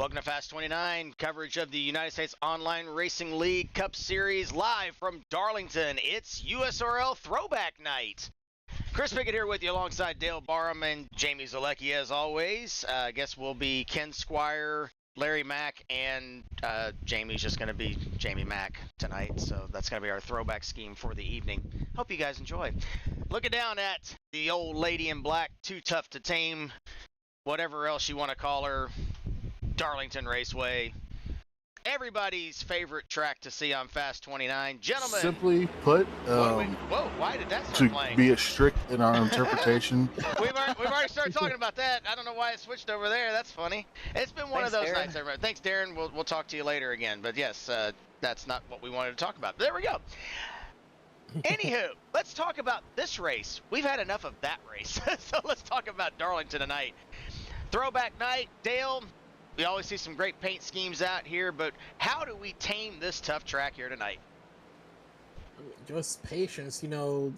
Welcome to Fast 29, coverage of the United States Online Racing League Cup Series live from Darlington. It's USORL Throwback Night. Chris Pickett here with you alongside Dale Barham and Jamie Zalecki as always. I guess we'll be Ken Squire, Larry Mack, and Jamie's just going to be Jamie Mack tonight. So that's going to be our throwback scheme for the evening. Hope you guys enjoy. Looking down at the old lady in black, too tough to tame, whatever else you want to call her. Darlington Raceway, everybody's favorite track to see on Fast 29. Gentlemen, simply put, whoa, why did that start to playing? be as strict in our interpretation. We've already started talking about that. I don't know why it switched over there. That's funny. It's been one of those nights, everybody. Thanks, Darren. We'll talk to you later again. But yes, that's not what we wanted to talk about. But there we go. Anywho, let's talk about this race. We've had enough of that race. So let's talk about Darlington tonight. Throwback night. Dale, we always see some great paint schemes out here, but how do we tame this tough track here tonight? Just patience. You know,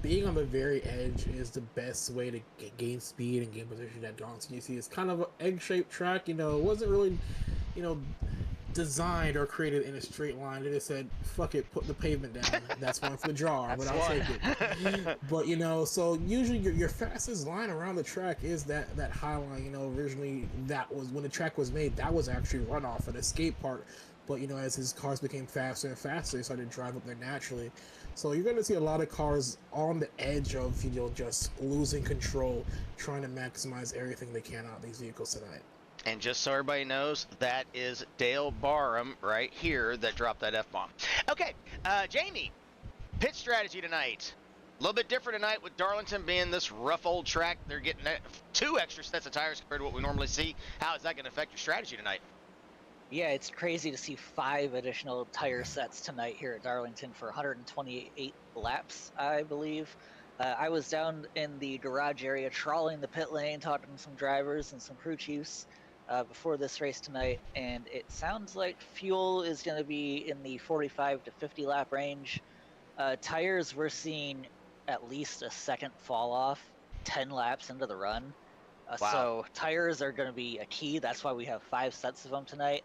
being on the very edge is the best way to gain speed and gain position at Darlington. You see, it's kind of an egg-shaped track. You know, it wasn't really, designed or created in a straight line. They just said, fuck it, put the pavement down. That's one for the jar, but I'll take it. But, so usually your fastest line around the track is that high line. Originally that was, when the track was made, that was actually runoff, an escape part. But, as his cars became faster and faster, they started to drive up there naturally. So you're going to see a lot of cars on the edge of, just losing control, trying to maximize everything they can out of these vehicles tonight. And just so everybody knows, that is Dale Barham right here that dropped that F-bomb. Okay, Jamie, pit strategy tonight. A little bit different tonight with Darlington being this rough old track. They're getting 2 extra sets of tires compared to what we normally see. How is that going to affect your strategy tonight? Yeah, it's crazy to see 5 additional tire sets tonight here at Darlington for 128 laps, I believe. I was down in the garage area trawling the pit lane, talking to some drivers and some crew chiefs before this race tonight, and it sounds like fuel is going to be in the 45 to 50 lap range. Tires, we're seeing at least a second fall off 10 laps into the run. Wow. So tires are going to be a key. That's why we have 5 sets of them tonight.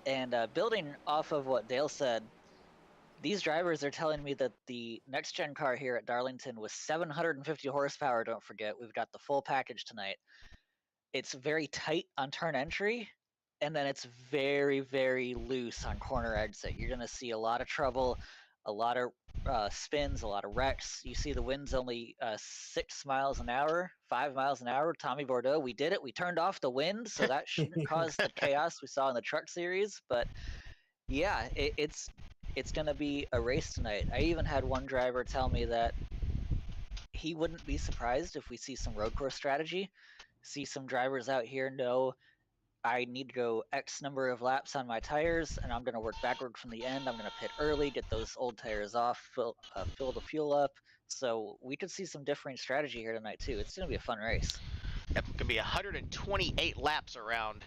And building off of what Dale said, these drivers are telling me that the next gen car here at Darlington was 750 horsepower. Don't forget, we've got the full package tonight. It's very tight on turn entry, and then it's very, very loose on corner exit. You're going to see a lot of trouble, a lot of spins, a lot of wrecks. You see the wind's only 6 miles an hour, 5 miles an hour. Tommy Bordeaux, we did it. We turned off the wind, so that shouldn't cause the chaos we saw in the truck series. But yeah, it's going to be a race tonight. I even had one driver tell me that he wouldn't be surprised if we see some road course strategy. See some drivers out here know I need to go X number of laps on my tires, and I'm going to work backward from the end. I'm going to pit early, get those old tires off, fill the fuel up. So we could see some different strategy here tonight too. It's going to be a fun race. Yep, it can be 128 laps around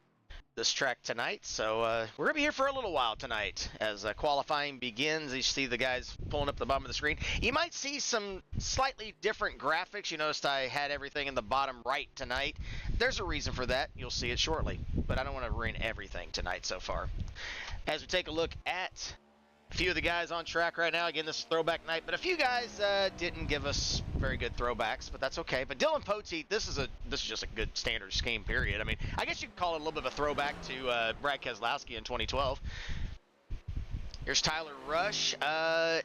this track tonight, so we're gonna be here for a little while tonight as qualifying begins. You see the guys pulling up the bottom of the screen. You might see some slightly different graphics. You noticed I had everything in the bottom right tonight. There's a reason for that. You'll see it shortly, but I don't want to ruin everything tonight so far. As we take a look at a few of the guys on track right now, again, this is throwback night, but a few guys didn't give us very good throwbacks, but that's okay. But Dylan Poteet, this is just a good standard scheme, period. I mean, I guess you could call it a little bit of a throwback to Brad Keselowski in 2012. Here's Tyler Rush.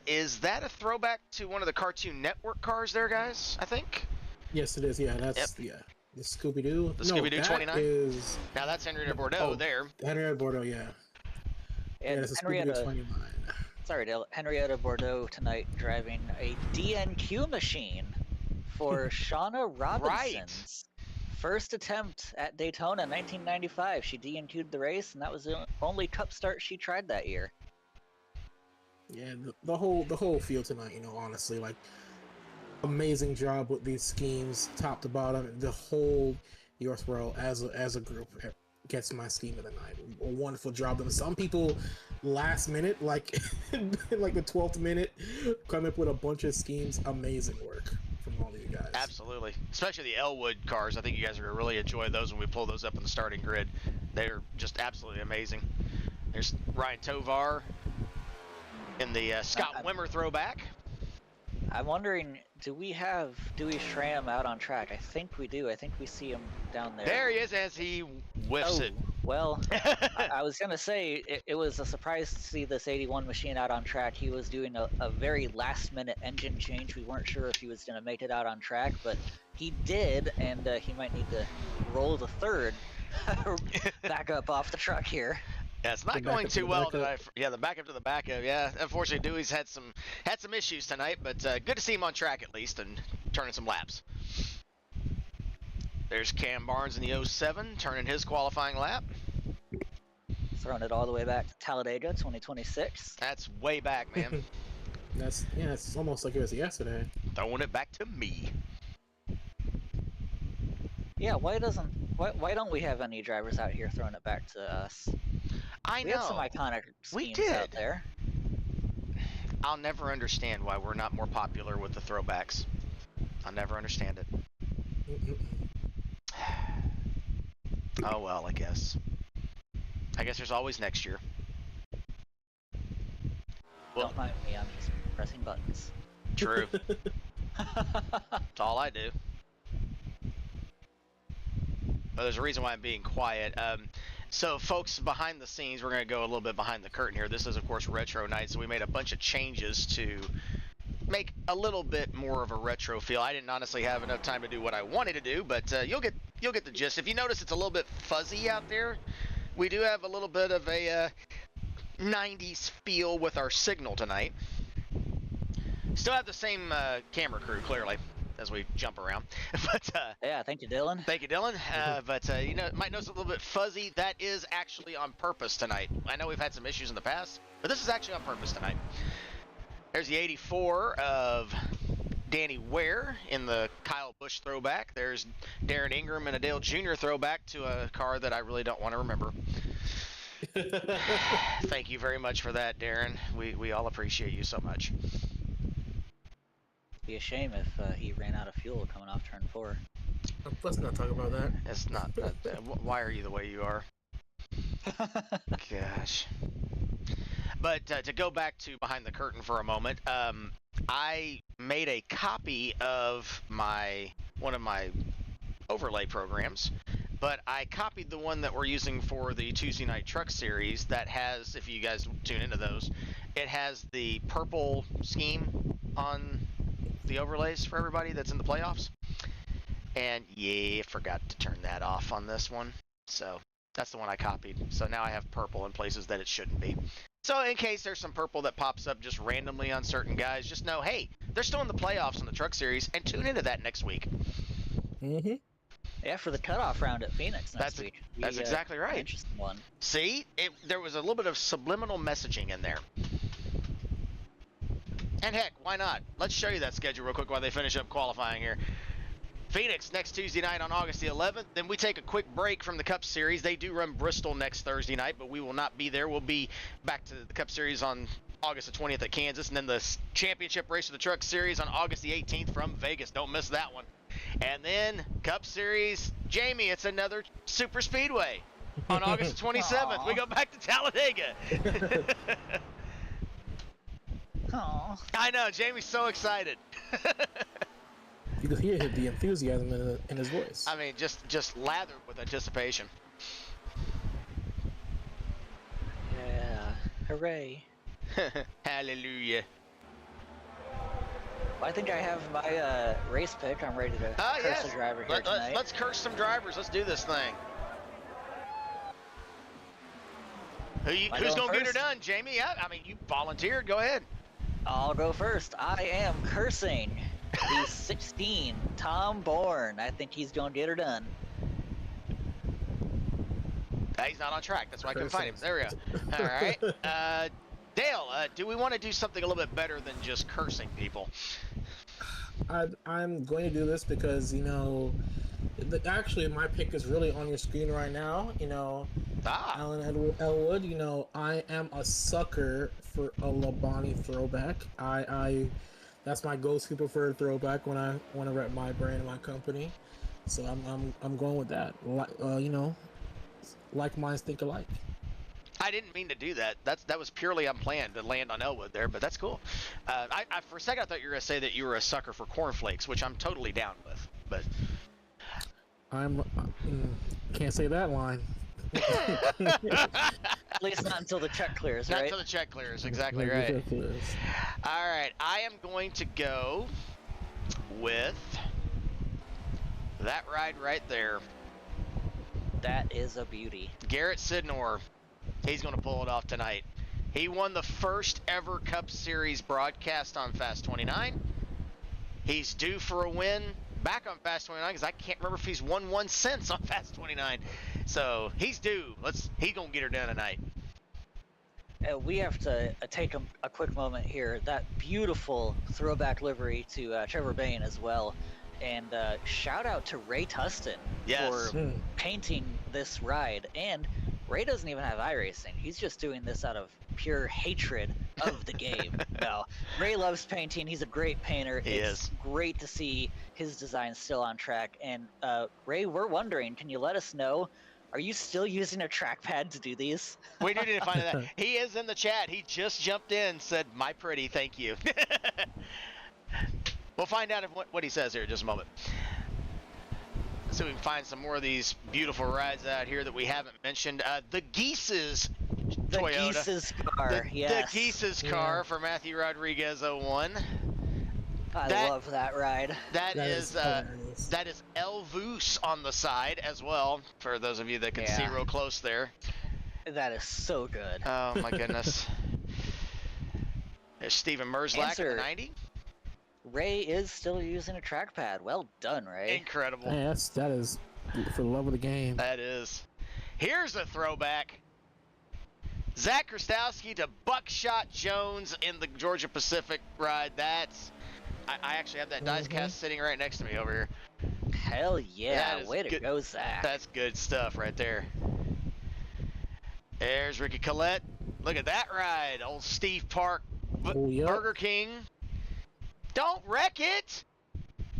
Is that a throwback to one of the Cartoon Network cars there, guys, I think? Yes, it is. Yeah, that's the Scooby-Doo. The Scooby-Doo 29? Is... Now that's Henrietta Bordeaux there. Henrietta Bordeaux, yeah. And it's a Scooby-Doo 29. Sorry, Dale. Henrietta Bordeaux tonight driving a DNQ machine for Shauna Robinson's first attempt at Daytona in 1995. She DNQ'd the race, and that was the only Cup start she tried that year. Yeah, the whole field tonight, honestly, like, amazing job with these schemes, top to bottom. The whole USORL as a group gets my scheme of the night. A wonderful job. And some people last minute, like like the 12th minute, come up with a bunch of schemes. Amazing work from all of you guys. Absolutely. Especially the Elwood cars. I think you guys are going to really enjoy those when we pull those up in the starting grid. They're just absolutely amazing. There's Ryan Tovar in the Scott Wimmer throwback. I'm wondering, do we Schramm out on track? I think we do. I think we see him down there. There he is as he whiffs it. Well, I was going to say, it was a surprise to see this 81 machine out on track. He was doing a very last-minute engine change. We weren't sure if he was going to make it out on track, but he did, and he might need to roll the third back up off the truck here. Yeah, it's not going too well tonight. Yeah, the backup to the backup. Yeah, unfortunately, Dewey's had some issues tonight, but good to see him on track at least and turning some laps. There's Cam Barnes in the 07 turning his qualifying lap. Throwing it all the way back to Talladega 2026. That's way back, man. It's almost like it was yesterday. Throwing it back to me. Yeah, why don't we have any drivers out here throwing it back to us? I know. We have some iconic schemes out there. I'll never understand why we're not more popular with the throwbacks. I'll never understand it. Oh well, I guess. There's always next year. Well, don't mind me, I'm just pressing buttons. True. That's all I do. But there's a reason why I'm being quiet. So folks, behind the scenes, we're going to go a little bit behind the curtain here. This is, of course, Retro Night, so we made a bunch of changes to make a little bit more of a retro feel. I didn't honestly have enough time to do what I wanted to do, but you'll get the gist. If you notice, it's a little bit fuzzy out there. We do have a little bit of a 90s feel with our signal tonight. Still have the same camera crew, clearly, as we jump around. But yeah, thank you, Dylan. Thank you, Dylan. But you know, might notice a little bit fuzzy. That is actually on purpose tonight. I know we've had some issues in the past, but this is actually on purpose tonight. There's the 84 of Danny Ware in the Kyle Busch throwback. There's Darren Ingram in a Dale Jr. throwback to a car that I really don't want to remember. Thank you very much for that, Darren. We all appreciate you so much. Be a shame if he ran out of fuel coming off turn 4. Let's not talk about that. It's not. Why are you the way you are? Gosh. But to go back to behind the curtain for a moment, I made a copy of one of my overlay programs, but I copied the one that we're using for the Tuesday Night Truck Series that has, if you guys tune into those, it has the purple scheme on the overlays for everybody that's in the playoffs. And yeah, forgot to turn that off on this one. So that's the one I copied. So now I have purple in places that it shouldn't be. So in case there's some purple that pops up just randomly on certain guys, just know, hey, they're still in the playoffs in the Truck Series, and tune into that next week. Mm-hmm. Yeah, for the cutoff round at Phoenix next week. That's exactly right. Interesting one. See, there was a little bit of subliminal messaging in there. And heck, why not? Let's show you that schedule real quick while they finish up qualifying here. Phoenix next Tuesday night on August the 11th. Then we take a quick break from the Cup Series. They do run Bristol next Thursday night, but we will not be there. We'll be back to the Cup Series on August the 20th at Kansas, and then the championship race of the Truck Series on August the 18th from Vegas. Don't miss that one. And then Cup Series, Jamie, it's another super speedway on August 27th. We go back to Talladega. Aww. I know, Jamie's so excited. You could hear the enthusiasm in his voice. I mean, just lathered with anticipation. Yeah, hooray. Hallelujah. Well, I think I have my race pick. I'm ready to curse a driver here tonight. Let's curse some drivers. Let's do this thing. Who's going to get her done, Jamie? Yeah, I mean, you volunteered. Go ahead. I'll go first. I am cursing the 16, Tom Bourne. I think he's going to get her done. He's not on track. That's why I couldn't find him. There we go. All right. Dale, do we want to do something a little bit better than just cursing people? I'm going to do this because, you know, actually my pick is really on your screen right now. You know, Alan Elwood, you know, I am a sucker for a Labonte throwback. That's my go-to preferred throwback when I want to rep my brand and my company. So I'm going with that. You know, like minds think alike. I didn't mean to do that. That was purely unplanned to land on Elwood there, but that's cool. I for a second I thought you were gonna say that you were a sucker for cornflakes, which I'm totally down with. But Can't say that line. At least not until the check clears, not right? until the check clears. Exactly right. All right, I am going to go with that ride right there. That is a beauty. Garrett Sidnor. He's going to pull it off tonight. He won the first ever Cup Series broadcast on Fast 29. He's due for a win back on Fast 29 because I can't remember if he's won one since on Fast 29. So he's due. He's going to get her done tonight. We have to take a quick moment here. That beautiful throwback livery to Trevor Bain as well. And shout out to Ray Tustin for painting this ride. And Ray doesn't even have iRacing. He's just doing this out of pure hatred of the game. No, Ray loves painting. He's a great painter. It's great to see his design still on track. And Ray, we're wondering, can you let us know, are you still using a trackpad to do these? We need to find that. He is in the chat. He just jumped in, said, "My pretty, thank you." We'll find out what he says here in just a moment. So we can find some more of these beautiful rides out here that we haven't mentioned. The Geese's Toyota. The Geese's car, yes. The Geese's car for Matthew Rodriguez 01. I love that ride. That is El Voos on the side as well, for those of you that can see real close there. That is so good. Oh my goodness. There's Steven Merzlack in the 90. Ray is still using a trackpad. Well done, Ray. Incredible. Man, that is for the love of the game. That is. Here's a throwback. Zach Krastowski to Buckshot Jones in the Georgia Pacific ride. I actually have that dice cast sitting right next to me over here. Hell yeah. Way to go, Zach. That's good stuff right there. There's Ricky Collette. Look at that ride. Old Steve Park Burger King. Don't wreck it.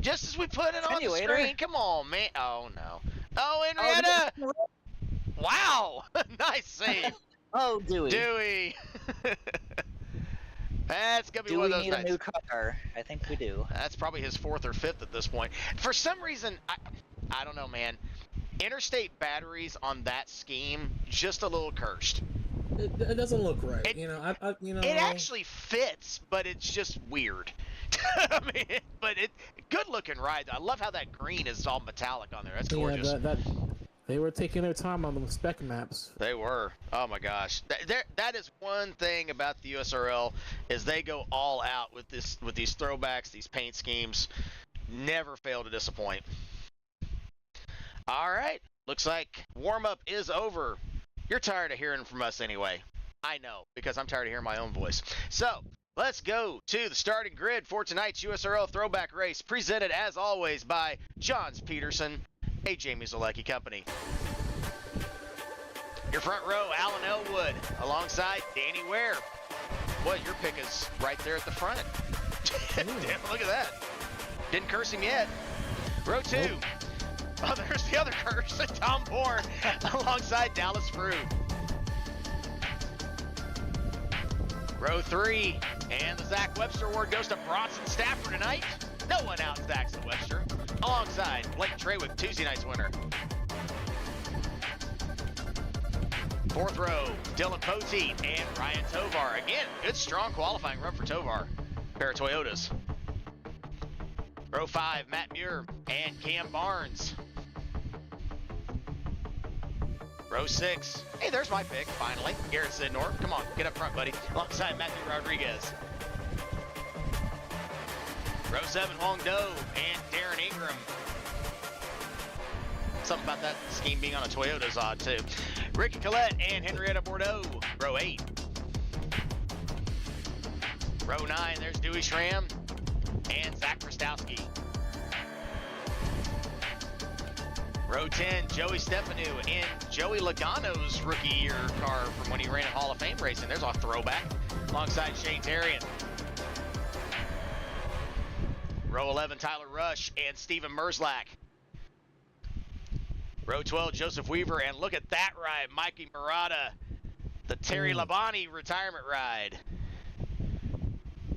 Just as we put it on the screen. Come on, man. Oh, no. Oh, Henrietta. Wow. Nice save. Oh, Dewey. Dewey. That's going to be one of those nights. Do we need a new car? I think we do. That's probably his 4th or 5th at this point. For some reason, I don't know, man. Interstate batteries on that scheme, just a little cursed. It doesn't look right. It actually fits, but it's just weird. I mean, good looking ride. I love how that green is all metallic on there. That's gorgeous. They were taking their time on the spec maps. They were. Oh my gosh. That is one thing about the USRL is they go all out with these throwbacks, these paint schemes. Never fail to disappoint. All right. Looks like warm up is over. You're tired of hearing from us anyway. I know, because I'm tired of hearing my own voice. So let's go to the starting grid for tonight's USRL Throwback Race, presented as always by Johns Peterson, a Jamie Zalecki company. Your front row, Alan Elwood, alongside Danny Ware. Boy, your pick is right there at the front. Damn, look at that. Didn't curse him yet. Row 2. Nope. Oh, there's the other curse, Tom Bourne, alongside Dallas Frew. Row 3, and the Zach Webster Award goes to Bronson Stafford tonight. No one out Zach Webster, alongside Blake Treywick, Tuesday night's winner. 4th row, Dylan Poteet and Ryan Tovar. Again, good strong qualifying run for Tovar. Pair of Toyotas. Row 5, Matt Muir and Cam Barnes. Row 6, hey, there's my pick, finally. Garrett Sidnor. Come on, get up front, buddy. Alongside Matthew Rodriguez. Row 7, Hong Do and Darren Ingram. Something about that scheme being on a Toyota is odd, too. Ricky Collette and Henrietta Bordeaux. Row 8. Row 9, there's Dewey Schramm and Zach Krastowski. Row 10, Joey Stefanu and Joey Logano's rookie year car from when he ran at Hall of Fame Racing. There's a throwback alongside Shane Tarian. Row 11, Tyler Rush and Steven Merzlack. Row 12, Joseph Weaver, and look at that ride, Mikey Murata, the Terry Labonte retirement ride.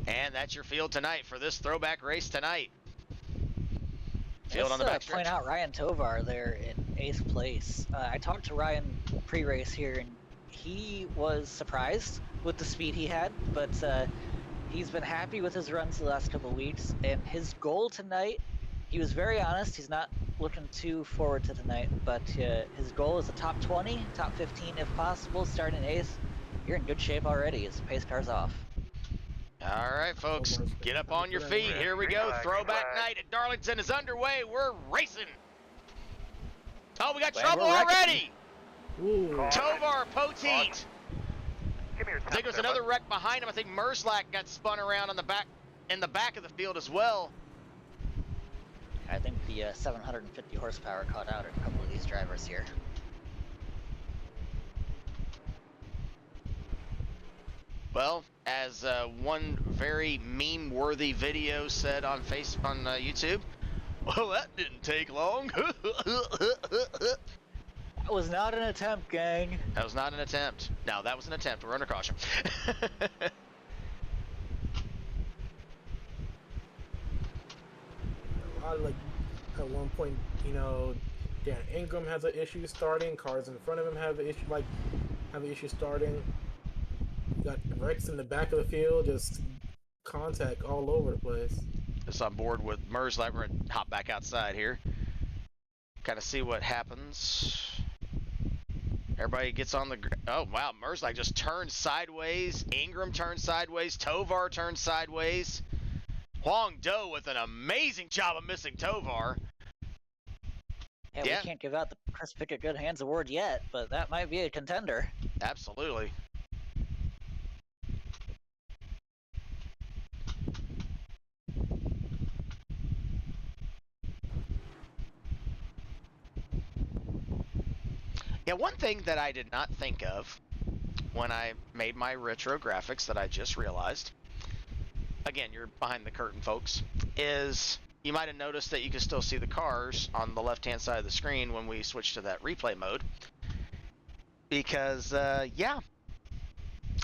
And that's your field tonight for this throwback race tonight. Field on the back stretch. Point out Ryan Tovar there in 8th place. I talked to Ryan pre-race here, and he was surprised with the speed he had, but he's been happy with his runs the last couple of weeks, and his goal tonight, he was very honest, he's not looking too forward to tonight, but his goal is a top 20, top 15 if possible, starting 8th. You're in good shape already as the pace car's off. All right, folks, get up on your feet. Here we go. Throwback night at Darlington is underway. We're racing. Oh, we got trouble already. Tovar, Poteet. I think there's another wreck behind him. I think Merzlak got spun around on the back, in the back of the field as well. I think the 750 horsepower caught out a couple of these drivers here. Well, as one very meme-worthy video said on YouTube, well, that didn't take long. That was not an attempt, gang. That was not an attempt. No, that was an attempt. We're under caution. Like at one point, you know, Dan Ingram has an issue starting. Cars in front of him have an issue starting. You got wrecks in the back of the field, just contact all over the place. Just on board with Merzlak. We're gonna hop back outside here. Kind of see what happens. Everybody gets on the. Oh wow, Merzlak just turned sideways. Ingram turned sideways. Tovar turned sideways. Huang Do with an amazing job of missing Tovar. Yeah, we can't give out the Chris Pickett Good Hands Award yet, but that might be a contender. Absolutely. Yeah, one thing that I did not think of when I made my retro graphics that I just realized, again, you're behind the curtain, folks, is you might have noticed that you can still see the cars on the left-hand side of the screen when we switch to that replay mode. Because, yeah,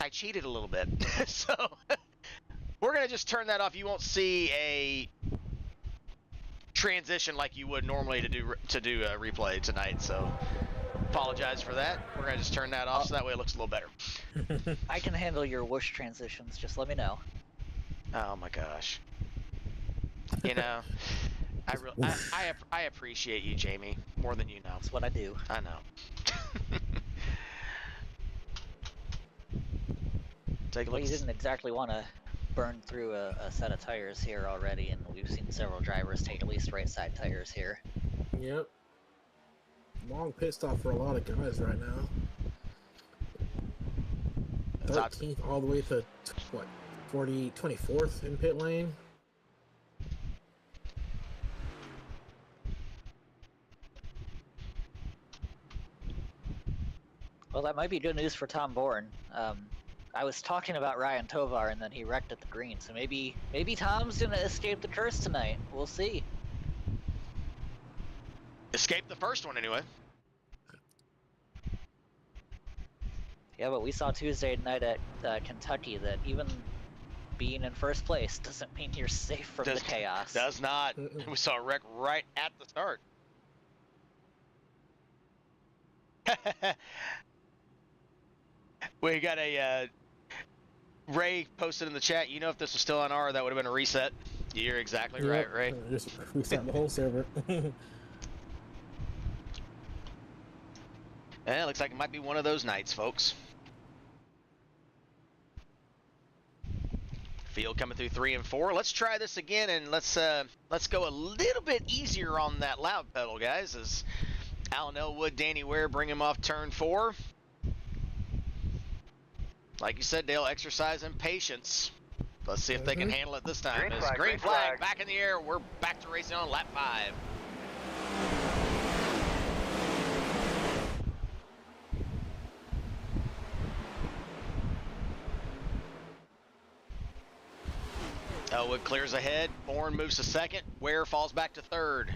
I cheated a little bit. So, we're going to just turn that off. You won't see a transition like you would normally to do a replay tonight, so apologize for that. We're going to just turn that off so that way it looks a little better. I can handle your whoosh transitions, just let me know. Oh my gosh. You know, I appreciate you, Jamie, more than you know. That's what I do. I know. Take a look. Well, you didn't exactly want to burn through a set of tires here already, and we've seen several drivers take at least right side tires here. Yep. Long pit stop for a lot of guys right now. 13th all the way to, what, 24th in pit lane? Well, that might be good news for Tom Bourne. I was talking about Ryan Tovar, and then he wrecked at the green, so maybe Tom's gonna escape the curse tonight. We'll see. Escape the first one, anyway. Yeah, but we saw Tuesday night at Kentucky that even being in first place doesn't mean you're safe from the chaos. Does not. We saw a wreck right at the start. We got a Ray posted in the chat. You know, if this was still on R, that would have been a reset. You're exactly right, Ray. Just reset the whole server. Yeah, looks like it might be one of those nights, folks. Field coming through 3 and 4. Let's try this again, and let's go a little bit easier on that loud pedal, guys. As Alan Elwood, Danny Ware bring him off turn 4. Like you said, Dale, exercise and patience. Let's see if they can handle it this time. Green flag back in the air. We're back to racing on lap 5. Elwood clears ahead. Bourne moves to second. Ware falls back to third.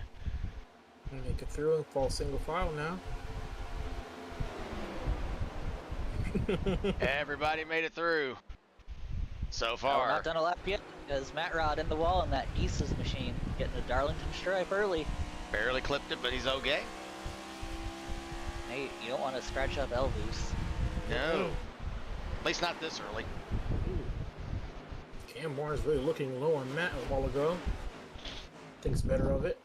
Make it through and fall single file now. Everybody made it through so Oh, far. not done a lap yet because Matt Rod in the wall in that Geese's machine getting a Darlington stripe early. Barely clipped it, but he's okay. Hey, you don't want to scratch up Elvis. No. At least not this early. Cam Barnes really looking low on Matt a while ago. Thinks better of it.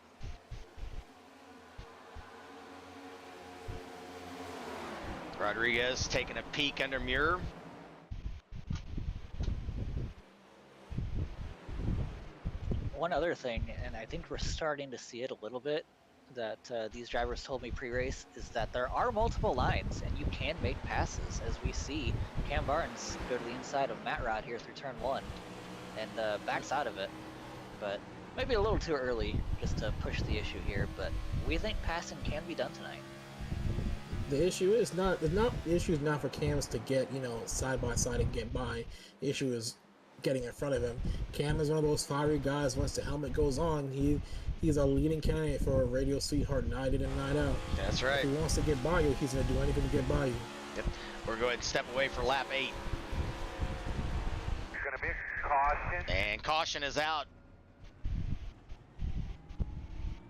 Rodriguez taking a peek under mirror. One other thing, and I think we're starting to see it a little bit, that these drivers told me pre-race, is that there are multiple lines and you can make passes. As we see Cam Barnes go to the inside of Matt Rod here through turn 1 and backs out of it. But maybe a little too early just to push the issue here, but we think passing can be done tonight. The issue is not for Cams to get, you know, side by side and get by. The issue is getting in front of him. Cam is one of those fiery guys. Once the helmet goes on, he's a leading candidate for a radio sweetheart night in and night out. That's right. If he wants to get by you, he's going to do anything to get by you. Yep. We're going to step away for lap 8. There's going to be a caution. And caution is out.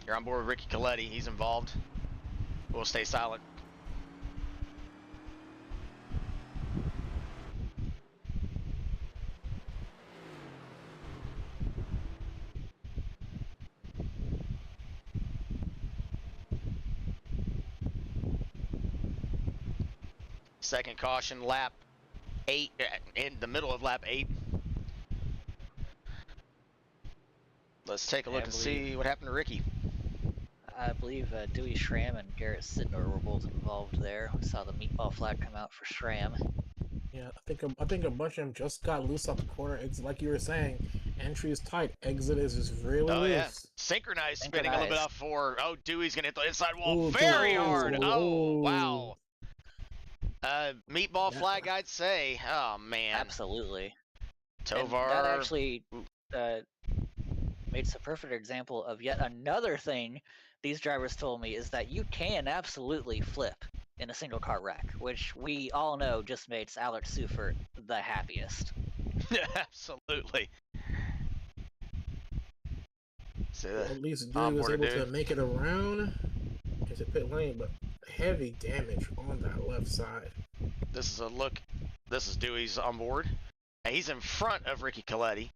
You're on board with Ricky Coletti. He's involved. We'll stay silent. Second caution, lap 8, in the middle of lap 8. Let's take a look and see what happened to Ricky. I believe Dewey Schramm and Garrett Sidnor were both involved there. We saw the meatball flag come out for Schramm. Yeah, I think a bunch of them just got loose off the corner. It's like you were saying, entry is tight, exit is just really loose. Yeah. Synchronized spinning a little bit off 4. Oh, Dewey's going to hit the inside wall Ooh, very Dewey. hard. Oh, Ooh. wow. Meatball flag, I'd say. Oh, man. Absolutely. Tovar. And that actually makes a perfect example of yet another thing these drivers told me, is that you can absolutely flip in a single car wreck, which we all know just makes Alex Seufert the happiest. Absolutely. So, At least Dewey was able to make it around into pit lane, but heavy damage on that left side. this is a look. This is Dewey's on board. And he's in front of Ricky Coletti.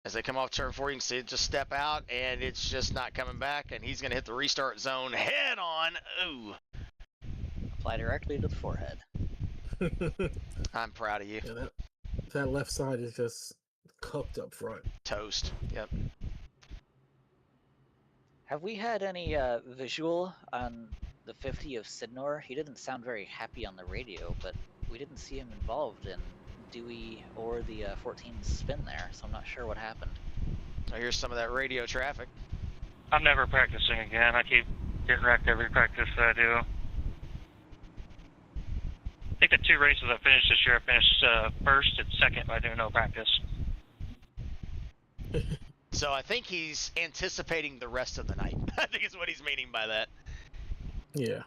As they come off turn 4, you can see it just step out, and it's just not coming back, and he's going to hit the restart zone head on. Ooh. Apply directly to the forehead. I'm proud of you. Yeah, that left side is just cooked up front. Toast. Yep. Have we had any visual on the 50 of Sidnor? He didn't sound very happy on the radio, but we didn't see him involved in Dewey or the 14 spin there, so I'm not sure what happened. Oh, here's some of that radio traffic. I'm never practicing again. I keep getting wrecked every practice that I do. I think the 2 races I finished this year, I finished first and second by doing no practice. So I think he's anticipating the rest of the night. I think is what he's meaning by that. Yeah.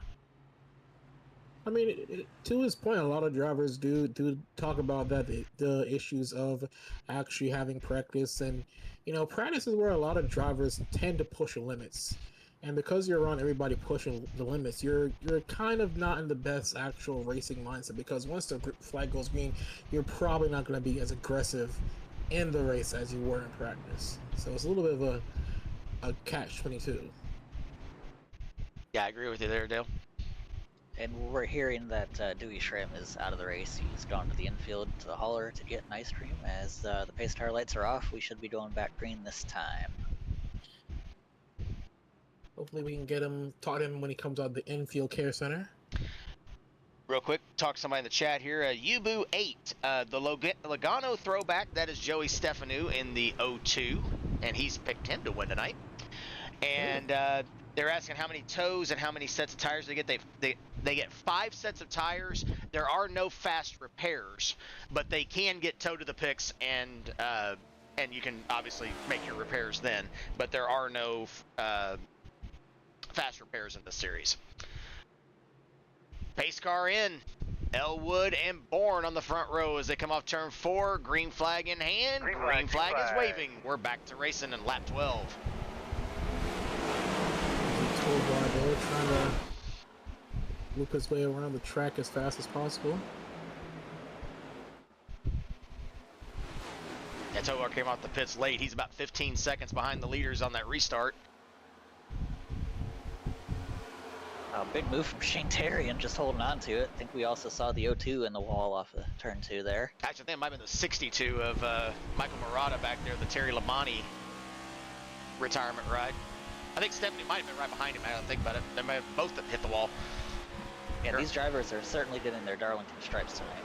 I mean, to his point, a lot of drivers do talk about that, the issues of actually having practice. And, you know, practice is where a lot of drivers tend to push the limits. And because you're around everybody pushing the limits, you're kind of not in the best actual racing mindset, because once the flag goes green, you're probably not going to be as aggressive in the race as you were in practice. So it's a little bit of a catch-22. Yeah, I agree with you there, Dale. And we're hearing that Dewey Schramm is out of the race. He's gone to the infield to the hauler to get an ice cream. As the pace car lights are off, we should be going back green this time. Hopefully we can get him, taught him when he comes out of the infield care center. Real quick, talk to somebody in the chat here. Ubu8, the Logano throwback, that is Joey Stefanu in the 02, and he's picked him to win tonight. And they're asking how many tows and how many sets of tires they get. They get 5 sets of tires. There are no fast repairs, but they can get towed to the picks, and you can obviously make your repairs then. But there are no fast repairs in this series. Pace car in. Elwood and Bourne on the front row as they come off turn 4. Green flag in hand. Green flag is waving. We're back to racing in lap 12. They're trying to loop his way around the track as fast as possible. Yeah, Tovar came off the pits late. He's about 15 seconds behind the leaders on that restart. Big move from Shane Terry and just holding on to it. I think we also saw the 0-2 in the wall off of turn 2 there. Actually, I think it might have been the 62 of Michael Murata back there, the Terry Lamani retirement ride. I think Stephanie might have been right behind him. I don't think about it. They might have both hit the wall. Yeah, these drivers are certainly getting their Darlington stripes tonight.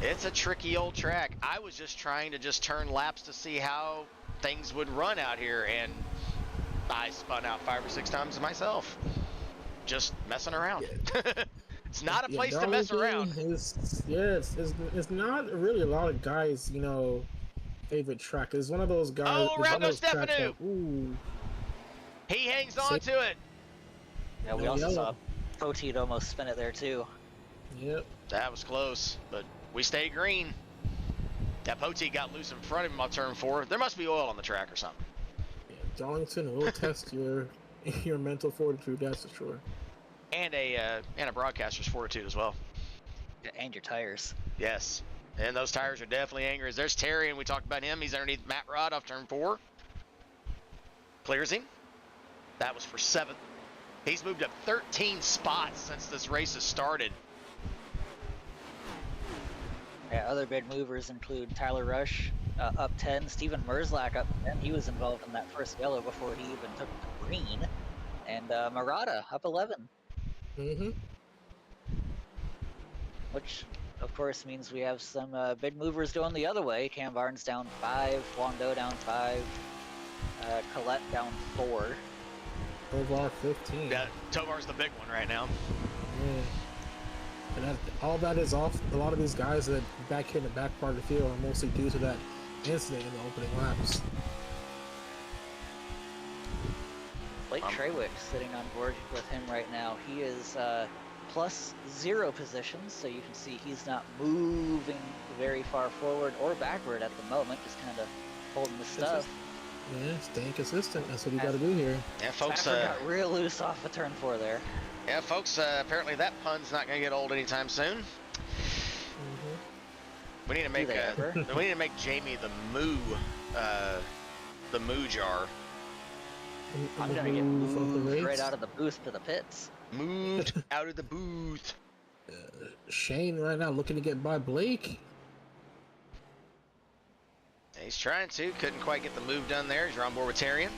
It's a tricky old track. I was just trying to turn laps to see how things would run out here, and I spun out 5 or 6 times myself. Just messing around. Yeah. It's not a place to mess around. It's not really a lot of guys, you know, favorite track. It's one of those guys. Oh, around goes Stefanu. Ooh. He hangs on to it. Yeah, we also saw Poteet almost spin it there too. Yep. That was close, but we stay green. That Poteet got loose in front of him on turn 4. There must be oil on the track or something. Yeah, Darlington will test your mental fortitude, that's for sure. And a broadcaster's fortitude as well. Yeah, and your tires. Yes. And those tires are definitely angry. There's Terry, and we talked about him. He's underneath Matt Rod off turn 4. Clears him. That was for 7th. He's moved up 13 spots since this race has started. Yeah, other big movers include Tyler Rush up 10, Steven Merzlak up 10. He was involved in that first yellow before he even took the green. And Murata up 11. Which, of course, means we have some big movers going the other way. Cam Barnes down 5, Wando down 5, Colette down 4. Tovar 15. Yeah, Tovar's the big one right now. Yeah. And all that is off. A lot of these guys that back here in the back part of the field are mostly due to that incident in the opening laps. Blake Treywick sitting on board with him right now. He is plus 0 positions, so you can see he's not moving very far forward or backward at the moment, just kind of holding the stuff. Yeah, staying consistent. That's what you got to do here. Yeah, folks. Got real loose off of turn 4 there. Yeah, folks. Apparently that pun's not going to get old anytime soon. We need to make we need to make Jamie the moo jar. I'm gonna get moved right out of the booth to the pits. Moved out of the booth. Shane right now looking to get by Blake. He's trying to. Couldn't quite get the move done there. He's on board with Tarian.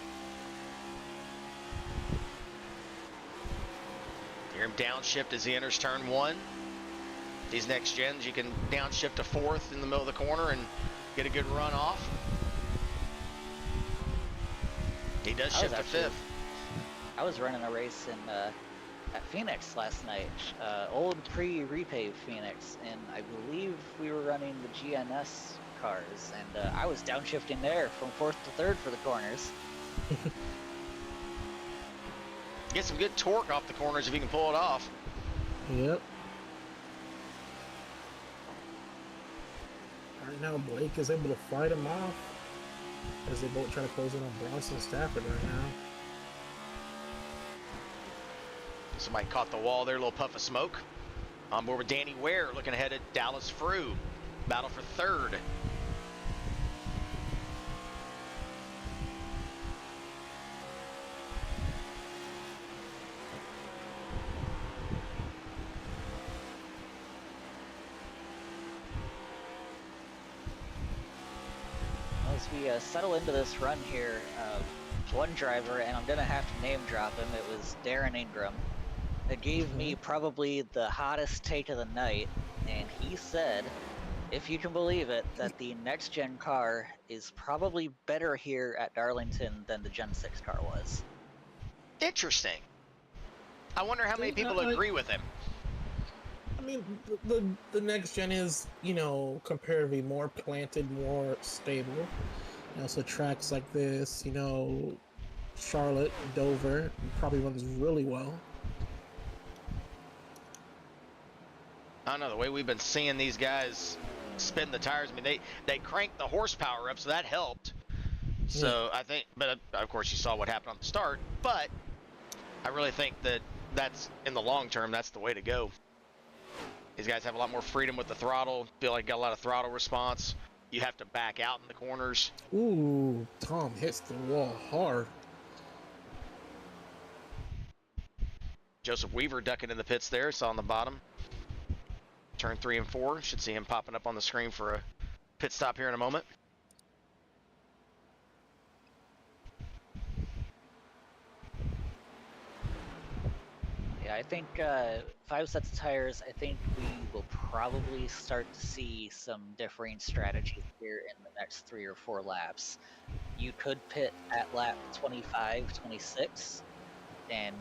Hear him downshift as he enters turn 1. These next gens, you can downshift to 4th in the middle of the corner and get a good run off. He does shift to 5th. I was running a race in at Phoenix last night, old pre-repave Phoenix, and I believe we were running the GNS cars, and I was downshifting there from 4th to 3rd for the corners. Get some good torque off the corners if you can pull it off. Yep. Right now, Blake is able to fight him off as they both try to close in on Bronson Stafford right now. Somebody caught the wall there, a little puff of smoke. On board with Danny Ware, looking ahead at Dallas Frew. Battle for 3rd. As we settle into this run here, one driver, and I'm going to have to name drop him, it was Darren Ingram. It gave me probably the hottest take of the night, and he said, if you can believe it, that the next gen car is probably better here at Darlington than the Gen 6 car was. Interesting. I wonder how many people agree with him. I mean, the next gen is, you know, comparatively more planted, more stable. So tracks like this, Charlotte, Dover, probably runs really well. I don't know, the way we've been seeing these guys spin the tires, I mean, they cranked the horsepower up, so that helped. So I think, but of course you saw what happened on the start, but I really think that's, in the long term, that's the way to go. These guys have a lot more freedom with the throttle, feel like got a lot of throttle response. You have to back out in the corners. Ooh, Tom hits the wall hard. Joseph Weaver ducking in the pits there, saw on the bottom. Turn 3 and 4, should see him popping up on the screen for a pit stop here in a moment. Yeah, I think 5 sets of tires, I think we will probably start to see some differing strategies here in the next 3 or 4 laps. You could pit at lap 25, 26, and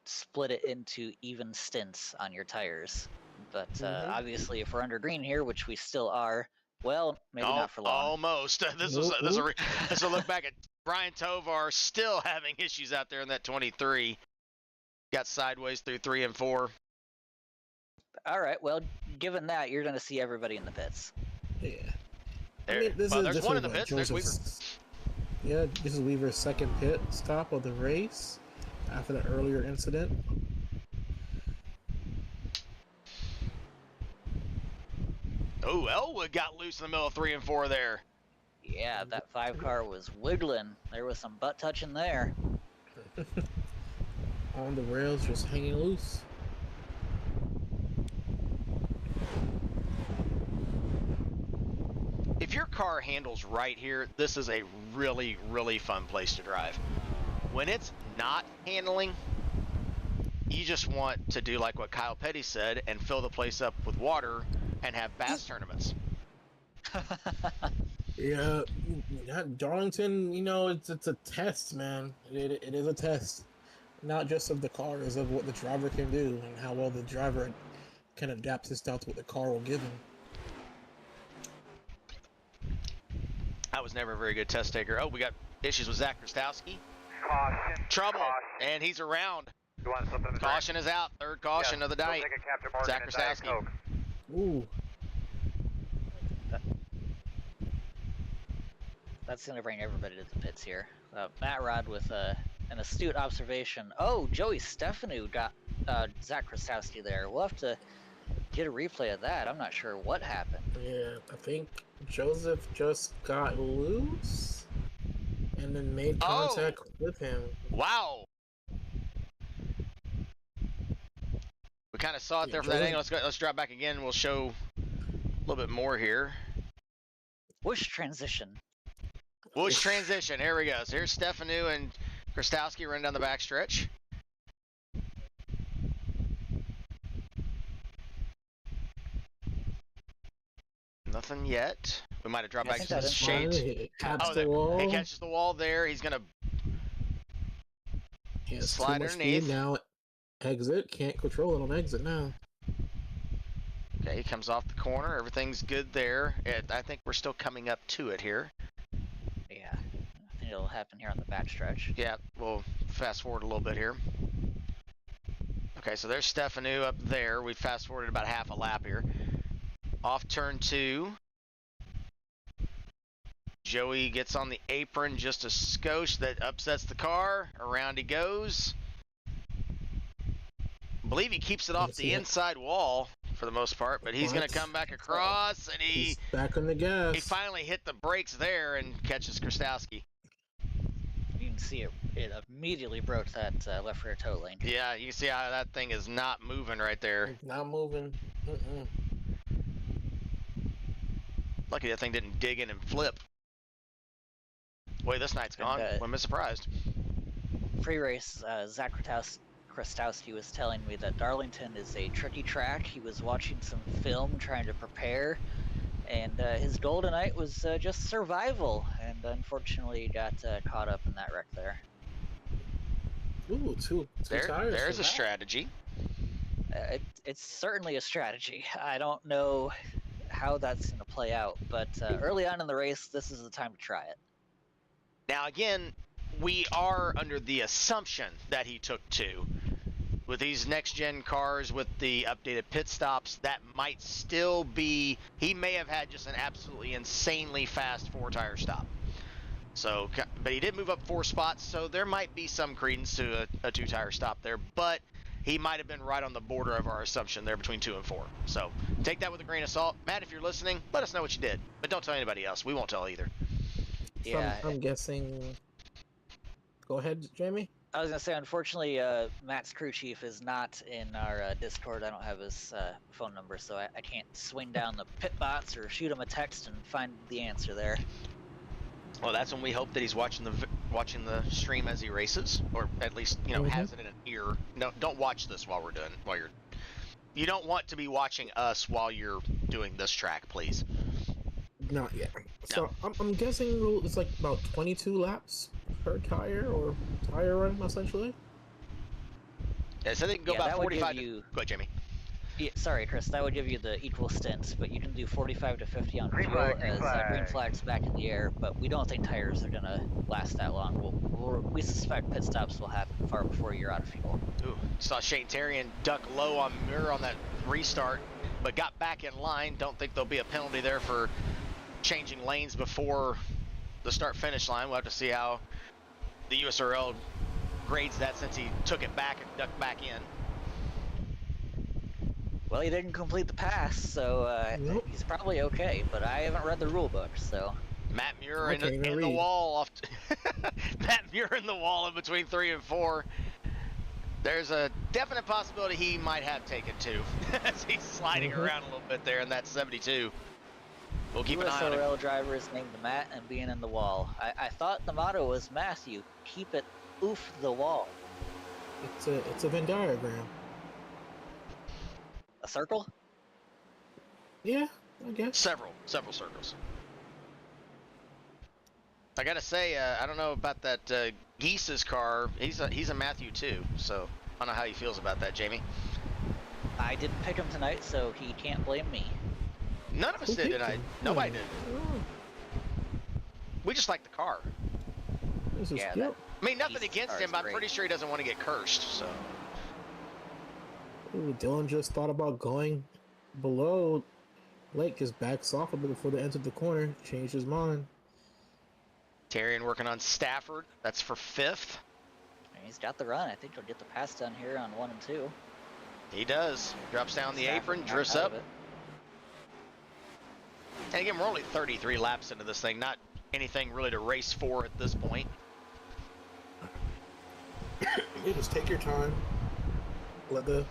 split it into even stints on your tires. But obviously, if we're under green here, which we still are, well, maybe not for long. Almost. This is a look back at Brian Tovar still having issues out there in that 23. Got sideways through 3 and 4. All right. Well, given that, you're going to see everybody in the pits. Yeah. There's one in the pits. This is Weaver's second pit stop of the race after the earlier incident. Oh, Elwood got loose in the middle of 3 and 4 there. Yeah, that 5 car was wiggling. There was some butt touching there. On the rails, just hanging loose. If your car handles right here, this is a really, really fun place to drive. When it's not handling, you just want to do like what Kyle Petty said and fill the place up with water and have bass tournaments. Yeah, Darlington, it's a test, man. It is a test. Not just of the cars, of what the driver can do and how well the driver can adapt his style to what the car will give him. I was never a very good test taker. Oh, we got issues with Zach Krastowski. Caution. Trouble. Caution. And he's around. You want something? Caution is out. Third caution of the night. Zach Krastowski. Ooh. That's going to bring everybody to the pits here. Matt Rod with an astute observation. Oh, Joey Stefanu got Zach Krastowski there. We'll have to get a replay of that. I'm not sure what happened. Yeah, I think Joseph just got loose and then made contact with him. Wow. We kind of saw it there from that angle. Let's drop back again. We'll show a little bit more here. Whoosh transition. Whoosh transition. Here we go. So here's Stefanu and Krastowski running down the backstretch. Nothing yet. We might have dropped back to the shades. He catches the wall. He catches the wall there. He's going to slide underneath. Now exit. Can't control it on exit now. Okay, he comes off the corner. Everything's good there. I think we're still coming up to it here. Yeah, I think it'll happen here on the backstretch. Yeah, we'll fast forward a little bit here. Okay, so there's Stefanu up there. We fast forwarded about half a lap here. Off turn 2. Joey gets on the apron just a skosh. That upsets the car. Around he goes. I believe he keeps it off the inside wall for the most part, but he's going to come back across, and he's back on the gas. He finally hit the brakes there and catches Krastowski. You can see it immediately broke that left rear tow lane. Yeah, you can see how that thing is not moving right there. It's not moving. Lucky that thing didn't dig in and flip. Boy, this night's gone. I'm surprised. Pre-race, Zach Krastowski was telling me that Darlington is a tricky track. He was watching some film trying to prepare, and his goal tonight was just survival, and unfortunately got caught up in that wreck there. Ooh, two tires. There's a strategy. It's certainly a strategy. I don't know how that's going to play out, but early on in the race, this is the time to try it. Now, again, we are under the assumption that he took 2. With these next-gen cars, with the updated pit stops, that might still be... He may have had just an absolutely insanely fast 4-tire stop. So, but he did move up 4 spots, so there might be some credence to a 2-tire stop there. But he might have been right on the border of our assumption there between 2 and 4. So take that with a grain of salt. Matt, if you're listening, let us know what you did. But don't tell anybody else. We won't tell either. Yeah. So I'm guessing... Go ahead, Jamie. I was gonna say, unfortunately, Matt's crew chief is not in our Discord. I don't have his phone number, so I can't swing down the pit bots or shoot him a text and find the answer there. Well, that's when we hope that he's watching the stream as he races, or at least has it in an ear. No, don't watch this while you don't want to be watching us while you're doing this track, please. Not yet. No. So I'm guessing it's like about 22 laps per tire or tire run, essentially. Yeah, so they can go about 45. Go ahead, Jamie. Yeah, sorry, Chris. That would give you the equal stints, but you can do 45 to 50 on Green fuel flag, green as flag. green flag's back in the air. But we don't think tires are gonna last that long. We suspect pit stops will happen far before you're out of fuel. Ooh, saw Shane Terrian duck low on Muir on that restart, but got back in line. Don't think there'll be a penalty there for changing lanes before the start-finish line. We'll have to see how the USORL grades that, since he took it back and ducked back in. Well, he didn't complete the pass, so Nope. he's probably okay. But I haven't read the rule book, so. Matt Muir Okay, in the wall off. Matt Muir in the wall in between 3 and 4. There's a definite possibility he might have taken 2 as he's sliding around a little bit there in that 72. We'll keep an eye on him. USORL drivers named Matt and being in the wall. I thought the motto was Matthew, keep it oof the wall. It's a Venn diagram. A circle? Yeah, I guess. Several circles. I gotta say, I don't know about that Geese's car. He's a Matthew too, so I don't know how he feels about that, Jamie. I didn't pick him tonight, so he can't blame me. None of us Who did picked tonight. him? Nobody did. Oh, We just like the car. this is Yeah, cute. I mean, nothing Geese's against car him, is but I'm great. pretty sure he doesn't want to get cursed. So Ooh, Dylan just thought about going below Blake, just backs off a bit before they entered the corner, changed his mind. Terrian working on Stafford. That's for 5th. He's got the run. I think he'll get the pass done here on 1 and 2. He does. Drops down the Stafford apron, not drifts out up. of it. And again, we're only 33 laps into this thing. Not anything really to race for at this point. You just take your time. Let the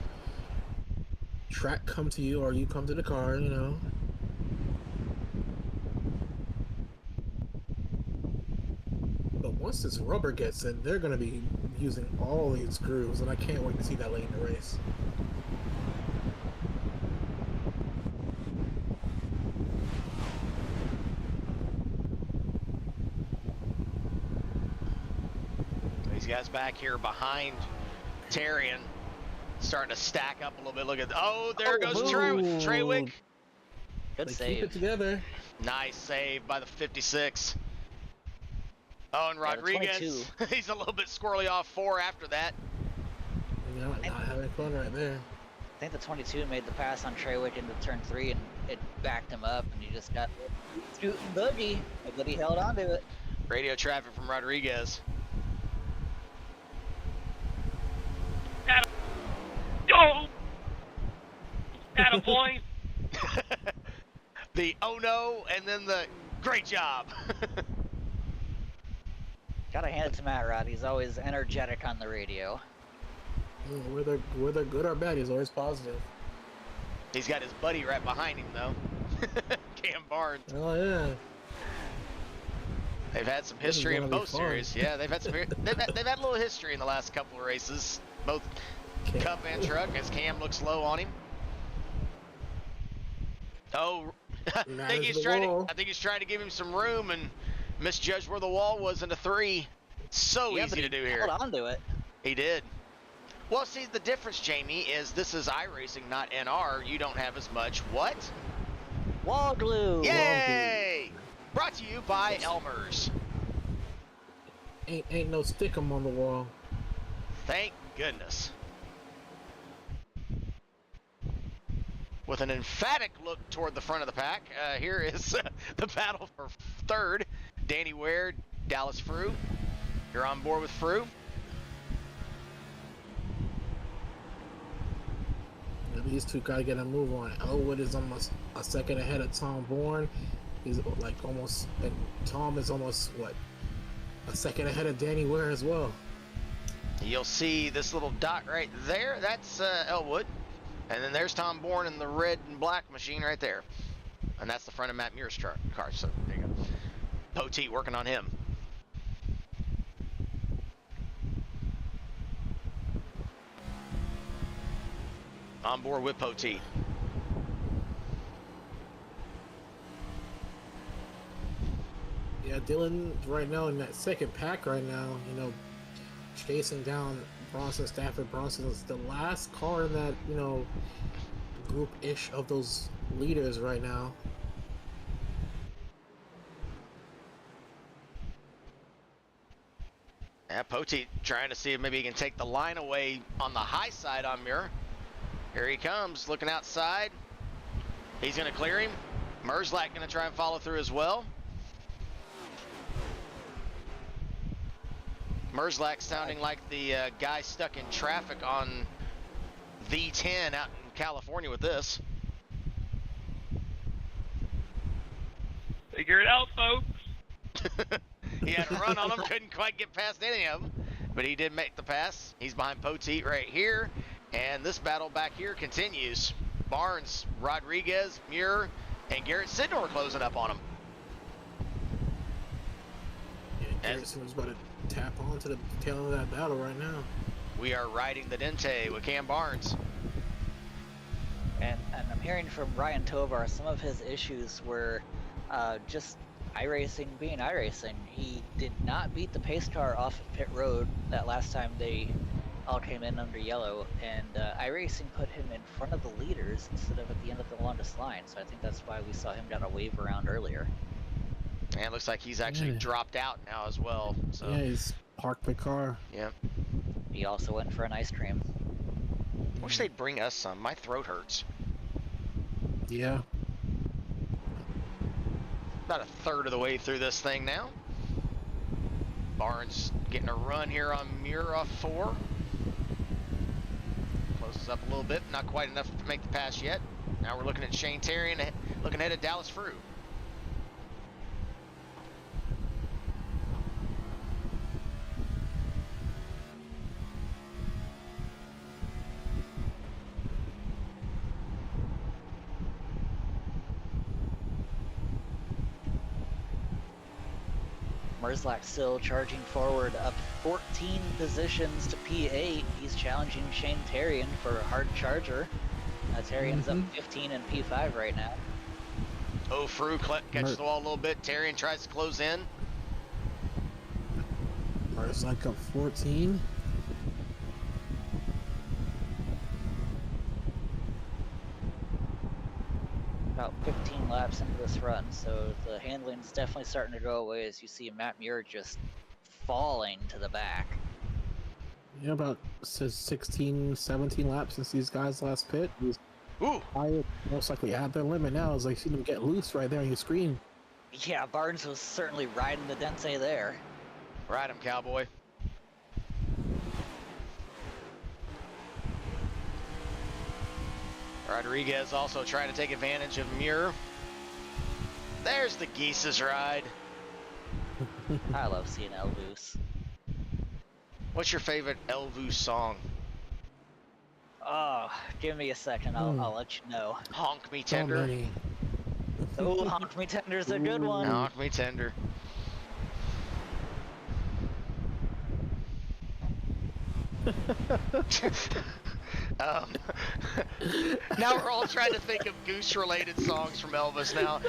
track come to you, or you come to the car, But once this rubber gets in, they're going to be using all these grooves, and I can't wait to see that late in the race. These guys back here behind Terrian, starting to stack up a little bit. Look at, there goes Treywick. Good They save. keep it together. Nice save by the 56. Oh, and Yeah, the Rodriguez, he's a little bit squirrely off 4 after that. Not having fun right there. I think the 22 made the pass on Treywick into turn 3, and it backed him up, and he just got scooting boogie, but he held on to it. Radio traffic from Rodriguez. Go! Attaboy! The oh no, and then the great job. Gotta hand it to Matt Rod. He's always energetic on the radio. Whether good or bad, he's always positive. He's got his buddy right behind him, though. Cam Barnes. Oh yeah. They've had some This is history in gonna be both fun. series. Yeah, they've had some. They've had a little history in the last couple of races, both Cup and Truck, as Cam looks low on him. Oh, I think he's trying to give him some room and misjudged where the wall was into 3. So Yeah, easy but to he do here. held on to it. He did. Well, see, the difference, Jamie, is this is iRacing, not NR. You don't have as much what? Wall glue. Yay! Brought to you by Elmer's. ain't no stick 'em on the wall. Thank goodness. With an emphatic look toward the front of the pack, here is the battle for third. Danny Ware, Dallas Frew. You're on board with Frew. These two gotta get a move on. Elwood is almost a second ahead of Tom Bourne. He's like almost, and Tom is almost what, a second ahead of Danny Ware as well. You'll see this little dot right there. That's Elwood. And then there's Tom Bourne in the red and black machine right there. And that's the front of Matt Muir's car. So there you go. Poteet working on him. On board with Poteet. Yeah, Dylan right now in that second pack right now, you know, chasing down Bronson Stafford. Bronson is the last car in that, you know, group-ish of those leaders right now. Yeah, Poteet trying to see if maybe he can take the line away on the high side on Muir. Here he comes, looking outside. He's going to clear him. Merzlak going to try and follow through as well. Merzlak sounding like the guy stuck in traffic on V10 out in California with this. Figure it out, folks. He had a run on him, couldn't quite get past any of them, but he did make the pass. He's behind Poteet right here, and this battle back here continues. Barnes, Rodriguez, Muir, and Garrett Sidnor closing up on him. Yeah, Garrett Sidnor's about to tap onto the tail end of that battle right now. We are riding the Dente with Cam Barnes. And I'm hearing from Ryan Tovar some of his issues were just iRacing being iRacing. He did not beat the pace car off of pit road that last time they all came in under yellow, and iRacing put him in front of the leaders instead of at the end of the longest line, so I think that's why we saw him down a wave around earlier. And it looks like he's actually dropped out now as well. So yeah, he's parked the car. Yeah. He also went for an ice cream. Wish they'd bring us some. My throat hurts. Yeah. About a third of the way through this thing now. Barnes getting a run here on Muir off 4. Closes up a little bit, not quite enough to make the pass yet. Now we're looking at Shane Terry and looking ahead at Dallas Frew. Merzlak still charging forward, up 14 positions to P8. He's challenging Shane Terrian for a hard charger. Terrian's up 15 in P5 right now. Oh, Frew catches the wall a little bit. Terrian tries to close in. Merzlak up 14. About 15 laps into this run, so the handling's definitely starting to go away as you see Matt Muir just falling to the back. Yeah, about 16, 17 laps since these guys last pit. Ooh! Most likely at their limit now. It's like seeing them get loose right there on your screen. Yeah, Barnes was certainly riding the Dente there. Ride him, cowboy. Rodriguez also trying to take advantage of Muir. There's the Geese's ride. I love seeing Elvus. What's your favorite Elvus song? Oh, give me a second. I'll let you know. Honk Me Tender. Oh, Honk Me Tender's a good one. Honk Me Tender. Now we're all trying to think of Goose-related songs from Elvis now.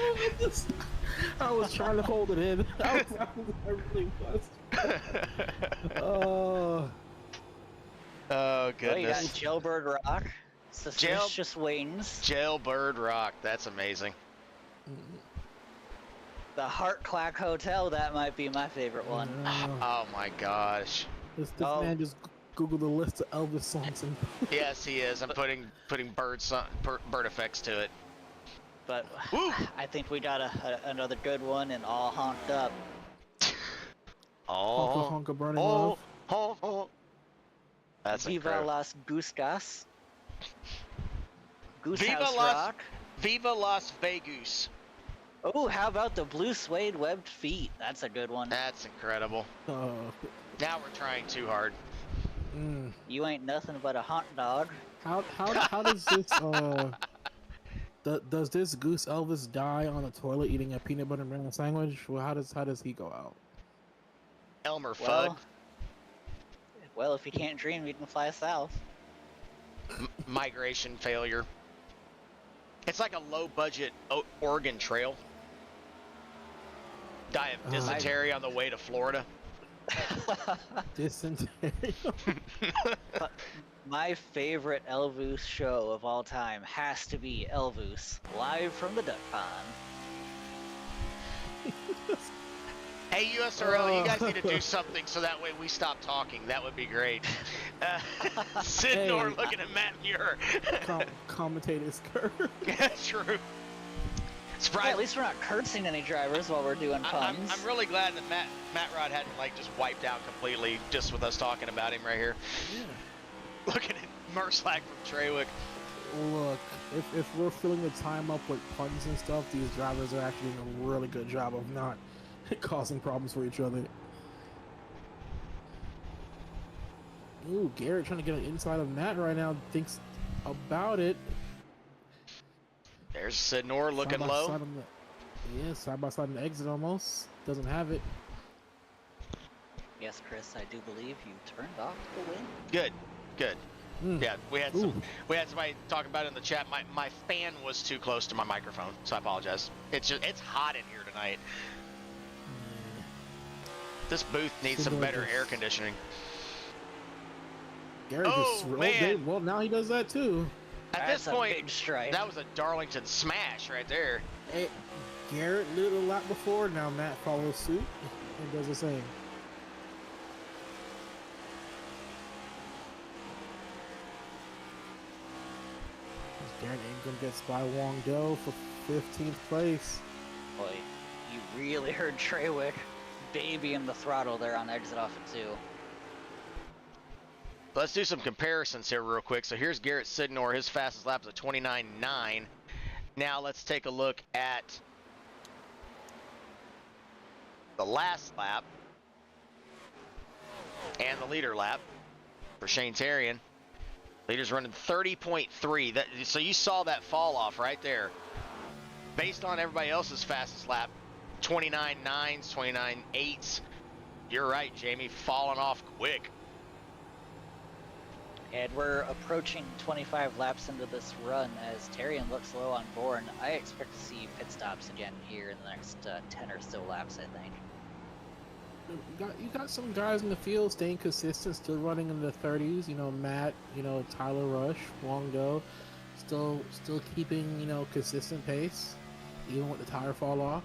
I was trying to hold it in. I really was. Oh, goodness. Oh, you got Jailbird Rock. Suspicious Wings. Jailbird Rock. That's amazing. The Heart Clack Hotel, that might be my favorite one. Oh my gosh. This Oh. man just Googled the list of Elvis songs and Yes, he is. I'm putting bird effects to it. But Woo! I think we got another good one and all honked up. Oh, Honka Burning oh, Love. oh, oh. That's Viva incredible. Las Gusgas. Goose Viva House Las- Rock. Viva Las Vegas. Oh, how about the blue suede webbed feet? That's a good one. That's incredible. Now we're trying too hard. You ain't nothing but a hot dog. How does this does this Goose Elvis die on the toilet eating a peanut butter and banana sandwich? Well, how does he go out? Elmer Fudd. Well, if you can't dream, you can fly south. Migration failure. It's like a low-budget Oregon Trail. Die of dysentery on the way to Florida. Dysentery. My favorite Elvoos show of all time has to be Elvoos, live from the duck pond. Hey, USRL, you guys need to do something so that way we stop talking. That would be great. Sid Nor looking at Matt Muir. Commentator's curve. That's true. Yeah, at least we're not cursing any drivers while we're doing puns. I'm really glad that Matt Rod hadn't like just wiped out completely just with us talking about him right here. Yeah. Looking at Merslack from Treywick. Look, if we're filling the time up with puns and stuff, these drivers are actually doing a really good job of not causing problems for each other. Ooh, Garrett trying to get an inside of Matt right now. Thinks about it. There's Sid Nor looking Side by low. side side by side on the exit almost. Doesn't have it. Yes, Chris, I do believe you turned off the wind. Good, good. Yeah, we had Ooh. somebody talking about it in the chat. My fan was too close to my microphone, so I apologize. It's hot in here tonight. This booth needs some better air conditioning. Garrett just rolled in. Well, now he does that too. At this point, that was a Darlington smash right there. Hey, Garrett lit a lap before. Now Matt follows suit and does the same. Garrett Ingram gets by Wong Do for 15th place. Boy, you really heard Treywick babying the throttle there on exit off of 2. Let's do some comparisons here real quick. So here's Garrett Sidnor. His fastest lap is a 29.9. Now let's take a look at the last lap and the leader lap for Shane Terrian. Leader's running 30.3. So you saw that fall off right there. Based on everybody else's fastest lap, 29.9s, 29.8s. You're right, Jamie, falling off quick. And we're approaching 25 laps into this run as Terrian looks low on Bourne. I expect to see pit stops again here in the next 10 or so laps, I think. You got some guys in the field staying consistent, still running in the 30s. You know, Matt, you know, Tyler Rush, Wong Do, still keeping, you know, consistent pace, even with the tire fall off.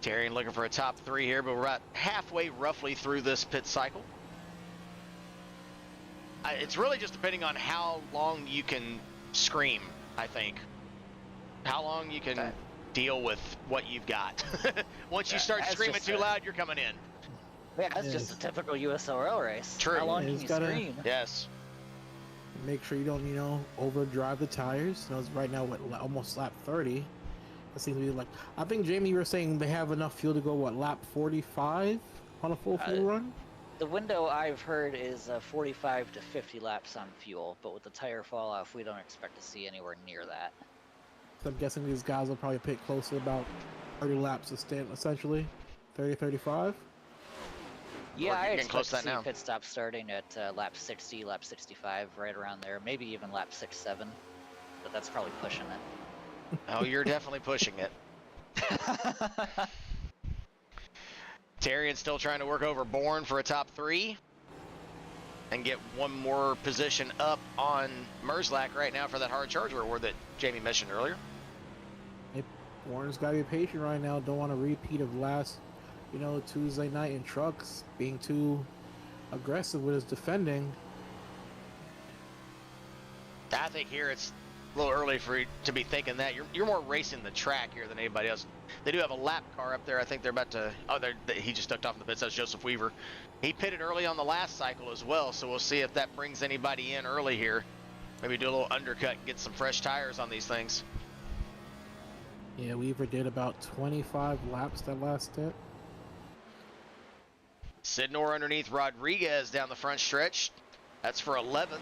Terrian looking for a top 3 here, but we're about halfway roughly through this pit cycle. It's really just depending on how long you can scream, I think. How long you can deal with what you've got. Once you start screaming too loud, you're coming in. Yeah, that's just a typical USORL race. True. How long can you scream? Yes. Make sure you don't, you know, overdrive the tires. You know, it's right now, what, almost lap 30. That seems to be like, I think, Jamie, you were saying they have enough fuel to go, what, lap 45 on a full fuel run? The window I've heard is 45 to 50 laps on fuel, but with the tire fall off, we don't expect to see anywhere near that. So I'm guessing these guys will probably pit close to about 30 laps to stand, essentially. 30, 35? Yeah, I getting expect close to to that see now. pit stop starting at lap 60, lap 65, right around there. Maybe even lap 6, 7, but that's probably pushing it. Oh, you're definitely pushing it. Terrian's still trying to work over Bourne for a top 3 and get one more position up on Merzlak right now for that hard charger award that Jamie mentioned earlier. Warren's got to be patient right now. Don't want a repeat of last, Tuesday night in trucks, being too aggressive with his defending. I think here it's a little early for you to be thinking that. You're more racing the track here than anybody else. They do have a lap car up there. I think they're about to. Oh, he just ducked off in the pits. That's Joseph Weaver. He pitted early on the last cycle as well, so we'll see if that brings anybody in early here. Maybe do a little undercut and get some fresh tires on these things. Yeah, Weaver did about 25 laps that last stint. Sidnor underneath Rodriguez down the front stretch. That's for 11th.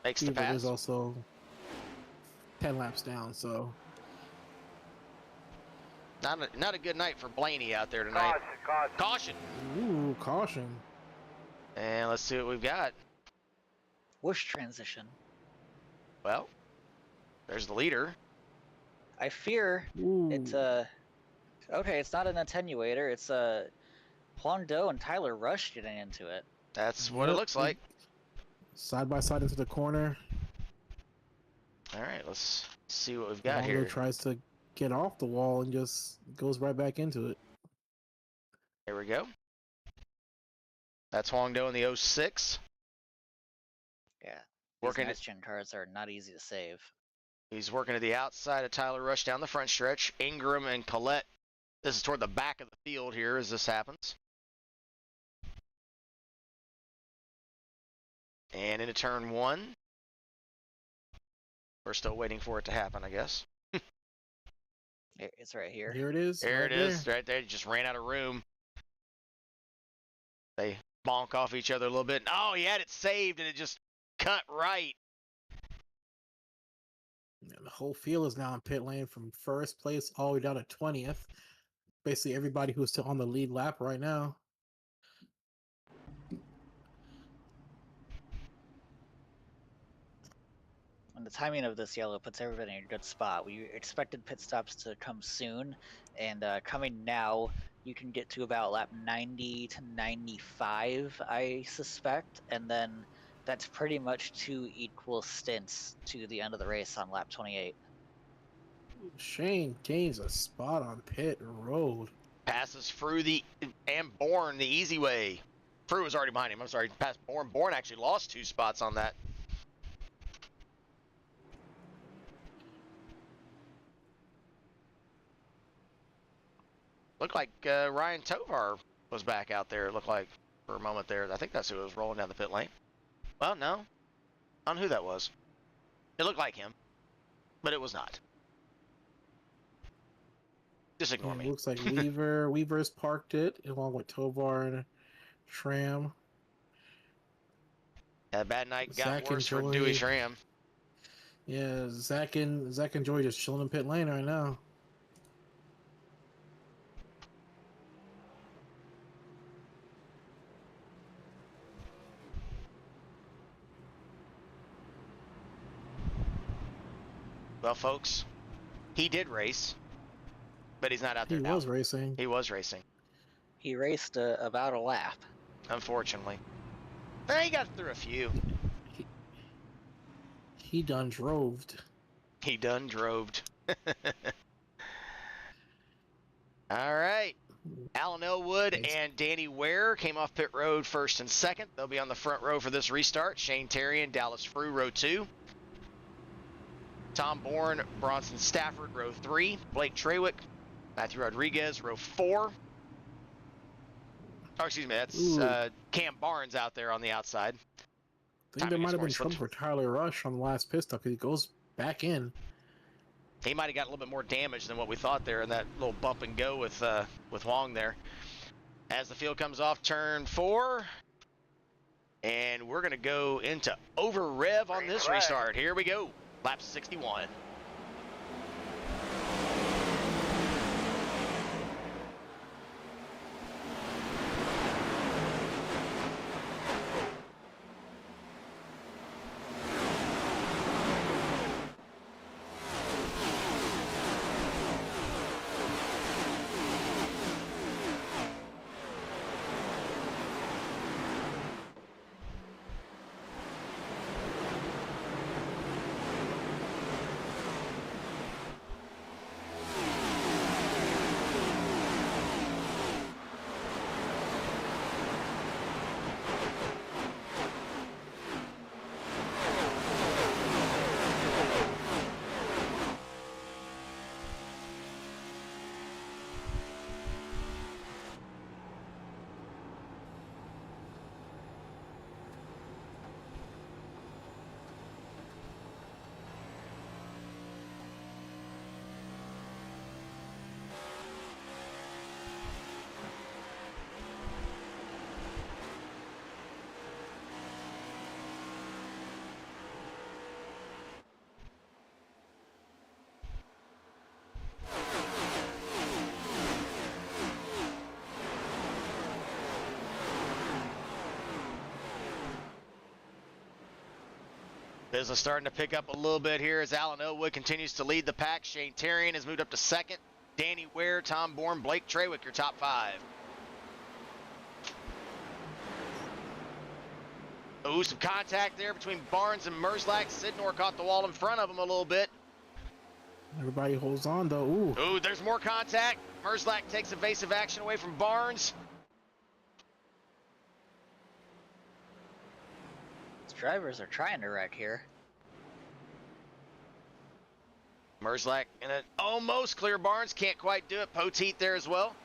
Makes the pass. Is also 10 laps down, so not a good night for Blaney out there tonight. Caution. Ooh, caution. And let's see what we've got. Whoosh transition. Well, there's the leader. I fear it's okay, it's not an attenuator, it's Huang Do and Tyler Rush getting into it. That's what it looks like. Side by side into the corner. All right, let's see what we've got here. Tries to get off the wall and just goes right back into it. There we go. That's Huang Do in the 06. Yeah. Working These next-gen cars are not easy to save. He's working to the outside of Tyler Rush down the front stretch. Ingram and Collette. This is toward the back of the field here as this happens. And into turn 1. We're still waiting for it to happen, I guess. It's right here. Here it is. There it is, right there. Just ran out of room. They bonk off each other a little bit. Oh, he had it saved, and it just cut right. And the whole field is now in pit lane from first place all the way down to 20th. Basically, everybody who's still on the lead lap right now. And the timing of this yellow puts everybody in a good spot. We expected pit stops to come soon, and coming now, you can get to about lap 90 to 95, I suspect, and then that's pretty much 2 equal stints to the end of the race on lap 28. Shane gains a spot on pit road. Passes Frew and Bourne the easy way. Frew was already behind him. I'm sorry. Passed Bourne. Bourne actually lost 2 spots on that. Looked like Ryan Tovar was back out there. It looked like for a moment there. I think that's who was rolling down the pit lane. Well, no. I don't know who that was. It looked like him, but it was not. Just ignore me. It looks like Weaver's parked it along with Tovar and Schramm. That bad night got Zach worse for and Dewey Joey. Schramm. Yeah, Zach and Joy just chilling in pit lane right now. Well, folks, he did race, but he's not out there now. He was racing. He was racing. He raced about a lap. Unfortunately. He got through a few. He done droved. He done droved. All right. Alan Elwood and Danny Ware came off pit road first and second. They'll be on the front row for this restart. Shane Terry and Dallas Frew, row 2. Tom Bourne, Bronson Stafford, row 3. Blake Trawick, Matthew Rodriguez, row 4. Oh, excuse me, that's Cam Barnes out there on the outside. I think there might have been trouble for Tyler Rush on the last pit stop because he goes back in. He might have got a little bit more damage than what we thought there in that little bump and go with Huang there. As the field comes off turn 4, and we're going to go into over rev on this restart. Here we go. Lap 61. Business starting to pick up a little bit here as Alan Elwood continues to lead the pack. Shane Terrian has moved up to second. Danny Ware, Tom Bourne, Blake Trawick, your top 5. Ooh, some contact there between Barnes and Merzlak. Sidnor caught the wall in front of him a little bit. Everybody holds on though. Ooh. Ooh, there's more contact. Merzlak takes evasive action away from Barnes. These drivers are trying to wreck here. Merzlak in it almost clear. Barnes can't quite do it. Poteet there as well.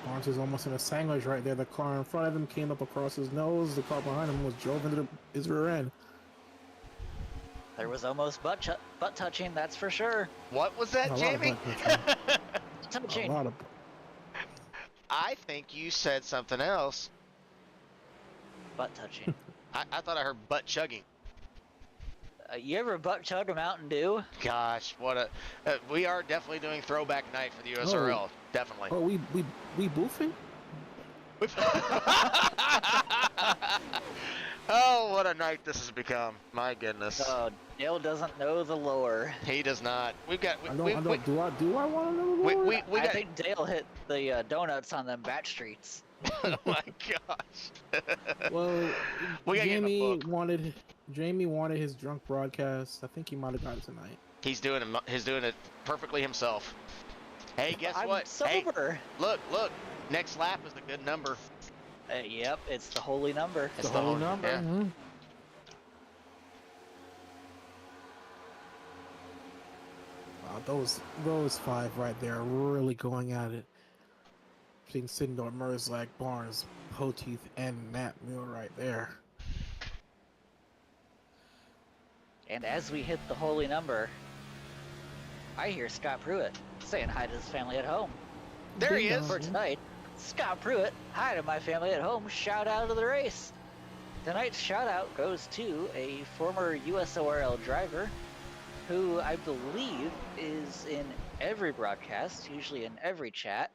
Barnes is almost in a sandwich right there. The car in front of him came up across his nose. The car behind him was drove into his rear end. There was almost butt touching, that's for sure. What was that, A lot of Jamie? butt Touching. A lot of. I think you said something else. Butt touching. I thought I heard butt chugging. You ever butt chug a Mountain Dew? Gosh, what a... we are definitely doing throwback night for the USRL. Definitely. Oh, we boofing? Oh, what a night this has become. My goodness. Oh, Dale doesn't know the lore. He does not. We've got... Do I want to know the lore? we I got... think Dale hit the donuts on them back streets. Oh my gosh. Well, We gotta get in the Jamie wanted his drunk broadcast. I think he might have got it tonight. He's doing it perfectly himself. Hey, guess I'm what? sober. Hey, look. Next lap is the good number. Yep, it's the holy number. It's the whole number. Yeah. Mhm. Wow, those 5 right there are really going at it. Between Sidnor, Merzlak, Barnes, Poteeth, and Matt Muir right there. And as we hit the holy number, I hear Scott Pruitt saying hi to his family at home. There he is. For tonight, Scott Pruitt, hi to my family at home, shout out of the race. Tonight's shout out goes to a former USORL driver who I believe is in every broadcast, usually in every chat,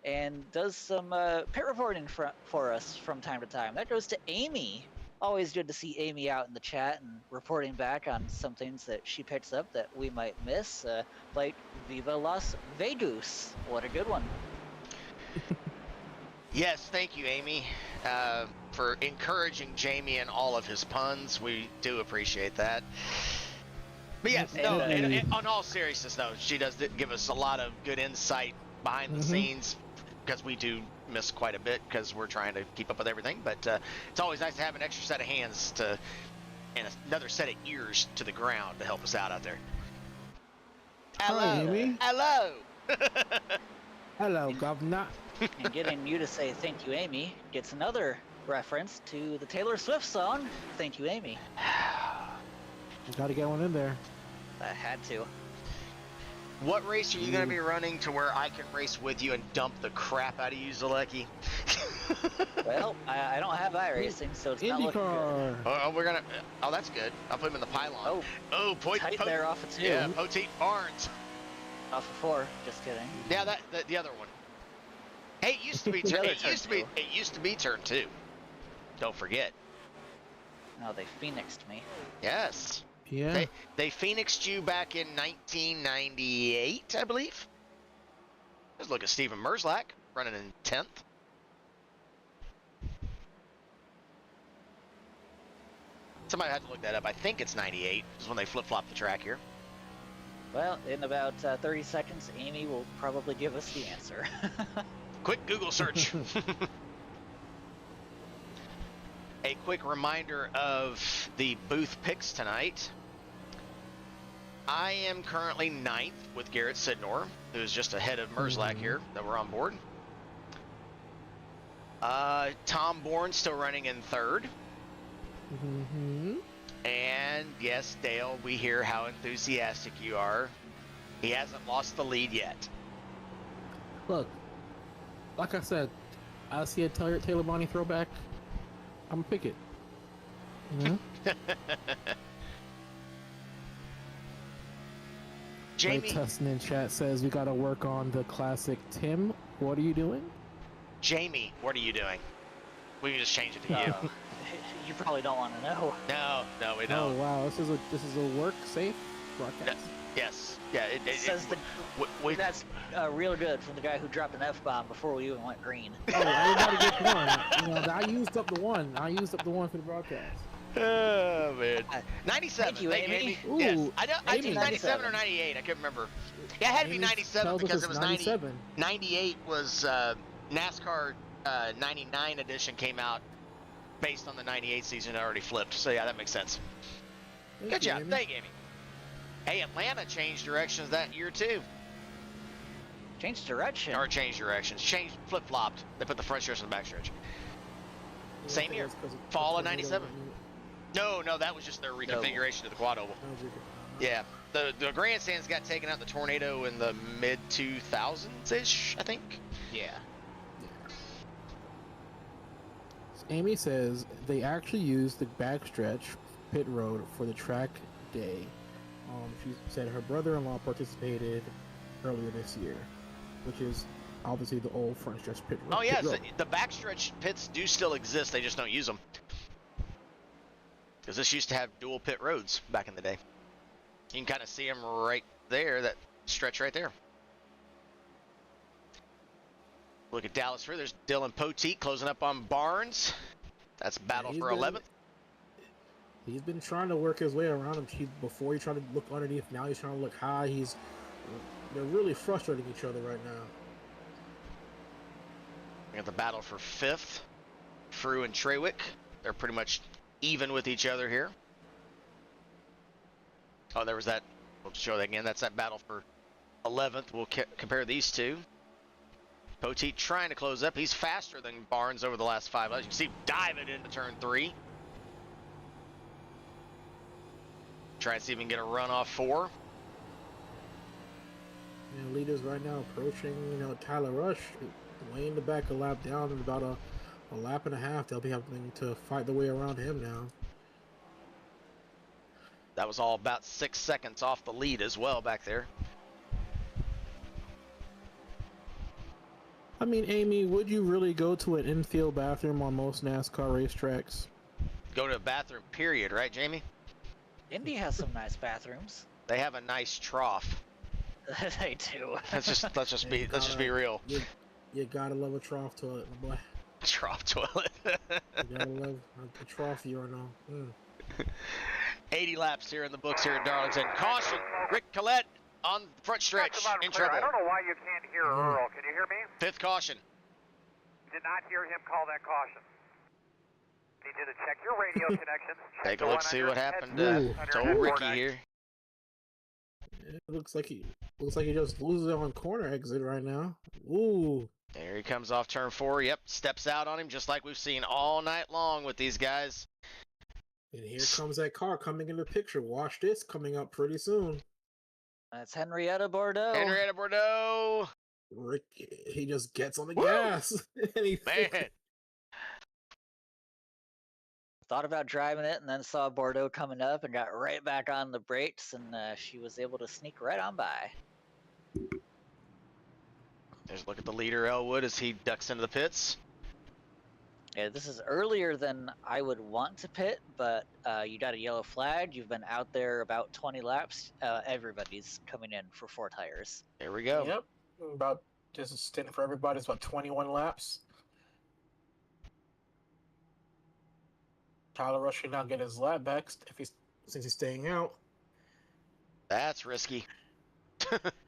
and does some pit reporting for us from time to time. That goes to Amy. Always good to see Amy out in the chat and reporting back on some things that she picks up that we might miss, like Viva Las Vegas. What a good one. Yes, thank you, Amy, for encouraging Jamie and all of his puns. We do appreciate that. But yes, no, on all seriousness, though, she does give us a lot of good insight behind the scenes, because we do miss quite a bit because we're trying to keep up with everything. But it's always nice to have an extra set of hands and another set of ears to the ground to help us out there. Hello. Hi, Amy. Hello. Hello, Governor. And getting you to say thank you, Amy, gets another reference to the Taylor Swift song, Thank You, Amy. You got to get one in there. I had to. What race are you going to be running to where I can race with you and dump the crap out of you, Zalecki? Well, I don't have iRacing, so it's not looking good. IndyCar. We're going to... Oh, that's good. I'll put him in the pylon. Oh, tight there off of 2. Yeah, Poteet Barnes. Off of 4, just kidding. Yeah, the other one. Hey, it used to be it used to be turn 2. Don't forget. No, they phoenixed me. Yes. Yeah. They phoenixed you back in 1998, I believe. Let's look at Steven Merzlak running in 10th. Somebody had to look that up. I think it's 98 is when they flip-flop the track here. Well, in about 30 seconds, Amy will probably give us the answer. Quick Google search. A quick reminder of the booth picks tonight. I am currently 9th with Garrett Sidnor, who's just ahead of Merzlak here that we're on board. Tom Bourne still running in 3rd. And yes, Dale, we hear how enthusiastic you are. He hasn't lost the lead yet. Look, like I said, I see a Taylor Bonnie throwback. I'm gonna pick it. You know? Jamie, Tustin in chat says we gotta work on the classic. Tim, what are you doing? Jamie, what are you doing? We can just change it to you. You probably don't want to know. No, we Oh don't. wow, this is a work safe broadcast. Yes. Yeah. It says that's real good from the guy who dropped an F-bomb before we even went green. Oh, everybody gets one. You know, I used up the one. I used up the one for the broadcast. Oh man. 97. Thank you, Amy. Ooh, Yes. I Amy. think 97 or 98. I can't remember. Yeah, it had to be Amy 97 tells us because it's it was 97. 98 was NASCAR 99 edition came out based on the 98 season. It already flipped. So yeah, that makes sense. Good job. Amy. Thank you, Amy. Hey, Atlanta changed directions that year too. Change direction. Or changed directions. Changed, flip-flopped. They put the front stretch in the back stretch. Same year. Fall of 97. No, that was just their reconfiguration of the quad oval. Yeah. The grandstands got taken out in the tornado in the mid-2000s-ish, I think. Yeah. Amy says they actually used the backstretch pit road for the track day. She said her brother-in-law participated earlier this year, which is obviously the old front stretch pit road. Oh yeah, the backstretch pits do still exist. They just don't use them. Because this used to have dual pit roads back in the day. You can kind of see them right there, that stretch right there. Look at Dallas Free. There's Dylan Poteet closing up on Barnes. That's battle for 11th. He's been trying to work his way around him. Before he tried to look underneath, now he's trying to look high. They're really frustrating each other right now. We got the battle for 5th. Frew and Trewick. They're pretty much even with each other here. Oh, there was that. We'll show that again. That's that battle for 11th. We'll compare these two. Poteet trying to close up. He's faster than Barnes over the last 5 laps. You can see him diving into turn 3. Try and see if we can get a run off 4. Leaders right now approaching, Tyler Rush, way in the back, a lap down, in about a lap and a half. They'll be having to fight their way around him now. That was all about 6 seconds off the lead as well back there. I mean, Amy, would you really go to an infield bathroom on most NASCAR racetracks? Go to a bathroom, period, right, Jamie? Indy has some nice bathrooms. They have a nice trough. They do. Let's just be real. You gotta love a trough toilet, my boy. Trough toilet. You gotta love a trough urinal. 80 laps here in the books here at Darlington. Caution, Rick Collette on the front stretch in trouble. I don't know why you can't hear Earl. Can you hear me? 5th caution. Did not hear him call that caution. Need you to check your radio connections. Take a look, see what happened to old Ricky here. It looks like he just loses on corner exit right now. Ooh. There he comes off turn 4. Yep, steps out on him just like we've seen all night long with these guys. And here comes that car coming in the picture. Watch this coming up pretty soon. That's Henrietta Bordeaux. Henrietta Bordeaux. Rick, he just gets on the gas. And Man. Thought about driving it and then saw Bordeaux coming up and got right back on the brakes, and she was able to sneak right on by. There's a look at the leader, Elwood, as he ducks into the pits. Yeah, this is earlier than I would want to pit, but you got a yellow flag. You've been out there about 20 laps. Everybody's coming in for 4 tires. There we go. Yep. About just a stint for everybody. It's about 21 laps. Tyler Rush should now get his lap back since he's staying out. That's risky.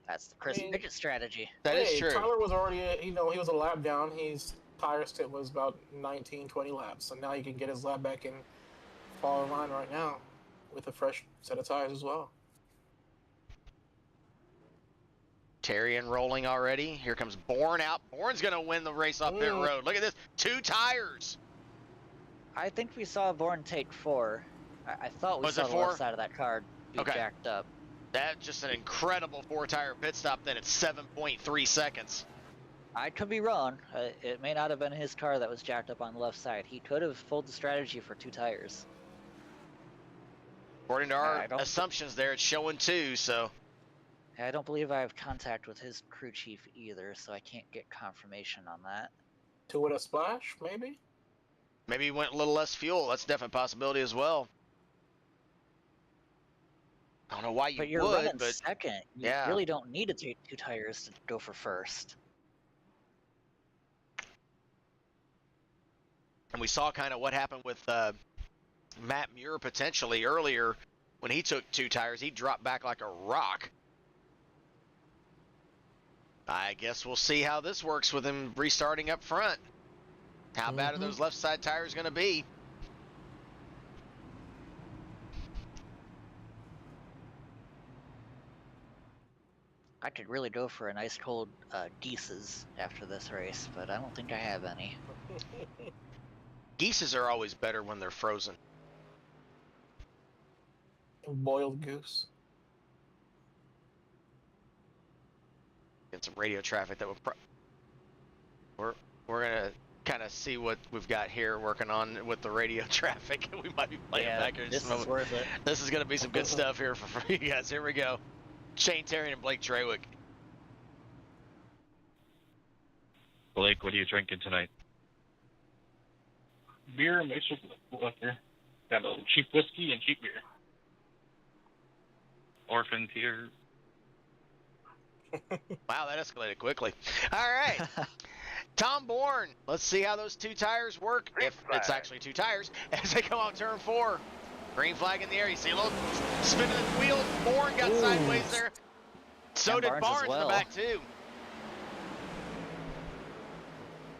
That's the Chris Pickett strategy. That is true. Tyler was already, he was a lap down. His tire stint was about 19, 20 laps. So now he can get his lap back and fall in line right now with a fresh set of tires as well. Terrian rolling already. Here comes Bourne out. Bourne's going to win the race off pit road. Look at this. 2 tires. I think we saw Bourne take 4. I thought we saw the left side of that car be jacked up. That's just an incredible 4-tire pit stop then at 7.3 seconds. I could be wrong. It may not have been his car that was jacked up on the left side. He could have pulled the strategy for 2 tires. According to our assumptions there, it's showing 2, so. I don't believe I have contact with his crew chief either, so I can't get confirmation on that. 2 with a splash, maybe? Maybe he went a little less fuel. That's a definite possibility as well. I don't know why you But you're would, running but second. You yeah. really don't need to take 2 tires to go for first. And we saw kind of what happened with Matt Muir potentially earlier when he took 2 tires. He dropped back like a rock. I guess we'll see how this works with him restarting up front. How bad are those left side tires going to be? I could really go for a nice cold Geese's after this race, but I don't think I have any. Geese's are always better when they're frozen. Boiled goose. Get some radio traffic that we're gonna kind of see what we've got here working on with the radio traffic. We might be playing back here in just a moment. Worth it. This is gonna be some good stuff here for you guys. Here we go. Shane Terry and Blake Trawick. Blake, what are you drinking tonight? Beer mixed with liquor. Got a cheap whiskey and cheap beer. Orphan tears. Wow, that escalated quickly. All right. Tom Bourne. Let's see how those 2 tires work. If it's actually 2 tires as they come out turn 4. Green flag in the air. You see a little spin of the wheel. Bourne got sideways there. So And did Barnes well. in the back too.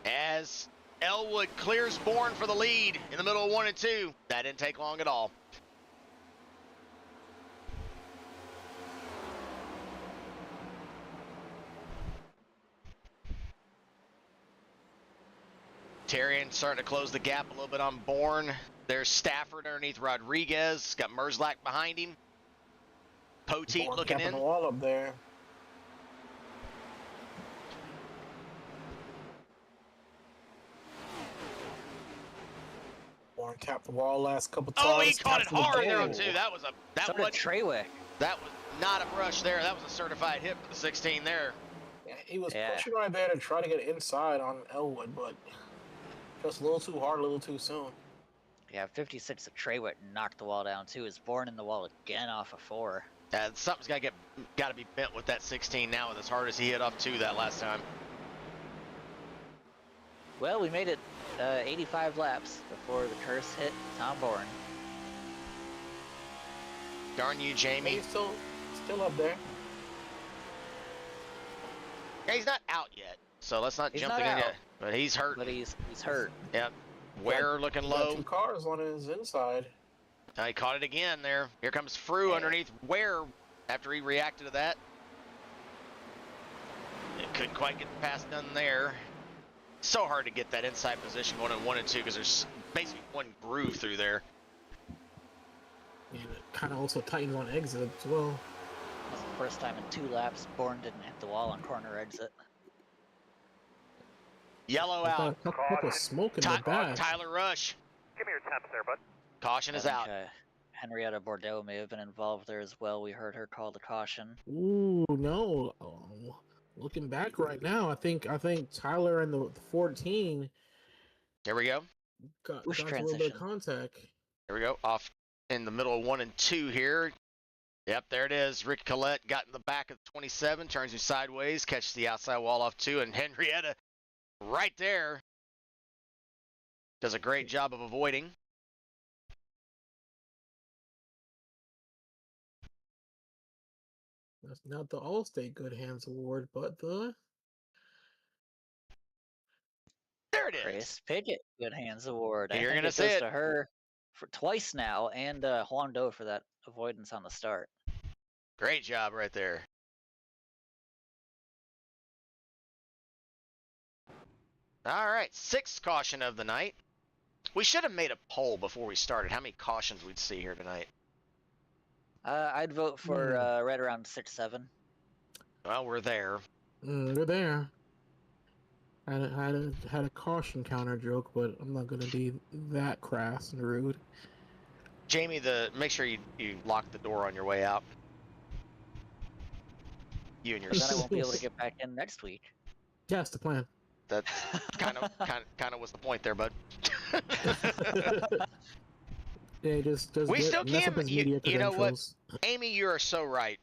As Elwood clears Bourne for the lead in the middle of 1 and 2. That didn't take long at all. Terrian starting to close the gap a little bit on Bourne. There's Stafford underneath Rodriguez. Got Merzlach behind him. Poteet looking in. The wall up there. Bourne tapped the wall last couple times. Oh, he caught it tapped the hard there goal. on 2. That was So did Trawick. that was not a brush there. That was a certified hit for the 16 there. Yeah, he was pushing right there to try to get inside on Elwood, but just a little too hard, a little too soon. Yeah, 56 of Trawick knocked the wall down too. Is Bourne in the wall again off of 4. Something's got to be bent with that 16 now, with as hard as he hit off 2 that last time. Well, we made it 85 laps before the curse hit Tom Bourne. Darn you, Jamie. He's still up there. Yeah, he's not out yet, so let's not He's jump not the gun out. yet. But he's hurt. But he's hurt. Yep. Ware looking Got low. 2 cars on his inside. He caught it again there. Here comes Frew underneath Ware after he reacted to that. It couldn't quite get the pass done there. So hard to get that inside position going in 1 and 2 because there's basically one groove through there. And it kind of also tightens on exit as well. That's the first time in 2 laps Bourne didn't hit the wall on corner exit. Yellow I out. thought a couple of smoke in the back. Tyler Rush. Give me your temps there, bud. Caution is I out. think, Henrietta Bordeaux may have been involved there as well. We heard her call the caution. Ooh, no. Oh, looking back right now, I think Tyler and the 14 Here we go. got Push a little bit transition. of contact. Here we go. Off in the middle of 1 and 2 here. Yep, there it is. Rick Collette got in the back of 27, turns you sideways, catches the outside wall off 2, and Henrietta right there does a great job of avoiding. That's not the Allstate Good Hands Award, but the There it is. Chris Pickett Good Hands Award. You're I think gonna it see goes it. to her for twice now, and Juan Doe for that avoidance on the start. Great job right there. All right, 6th caution of the night. We should have made a poll before we started how many cautions we'd see here tonight. I'd vote for right around 6-7. Well, we're there. they're there. I had a caution counter joke, but I'm not gonna be that crass and rude. Jamie, make sure you lock the door on your way out. You and your Then I won't be able to get back in next week. Yeah, that's the plan. That kind of was the point there, bud. Yeah, just We still mess can. up his media You know what, credentials. Amy? You are so right.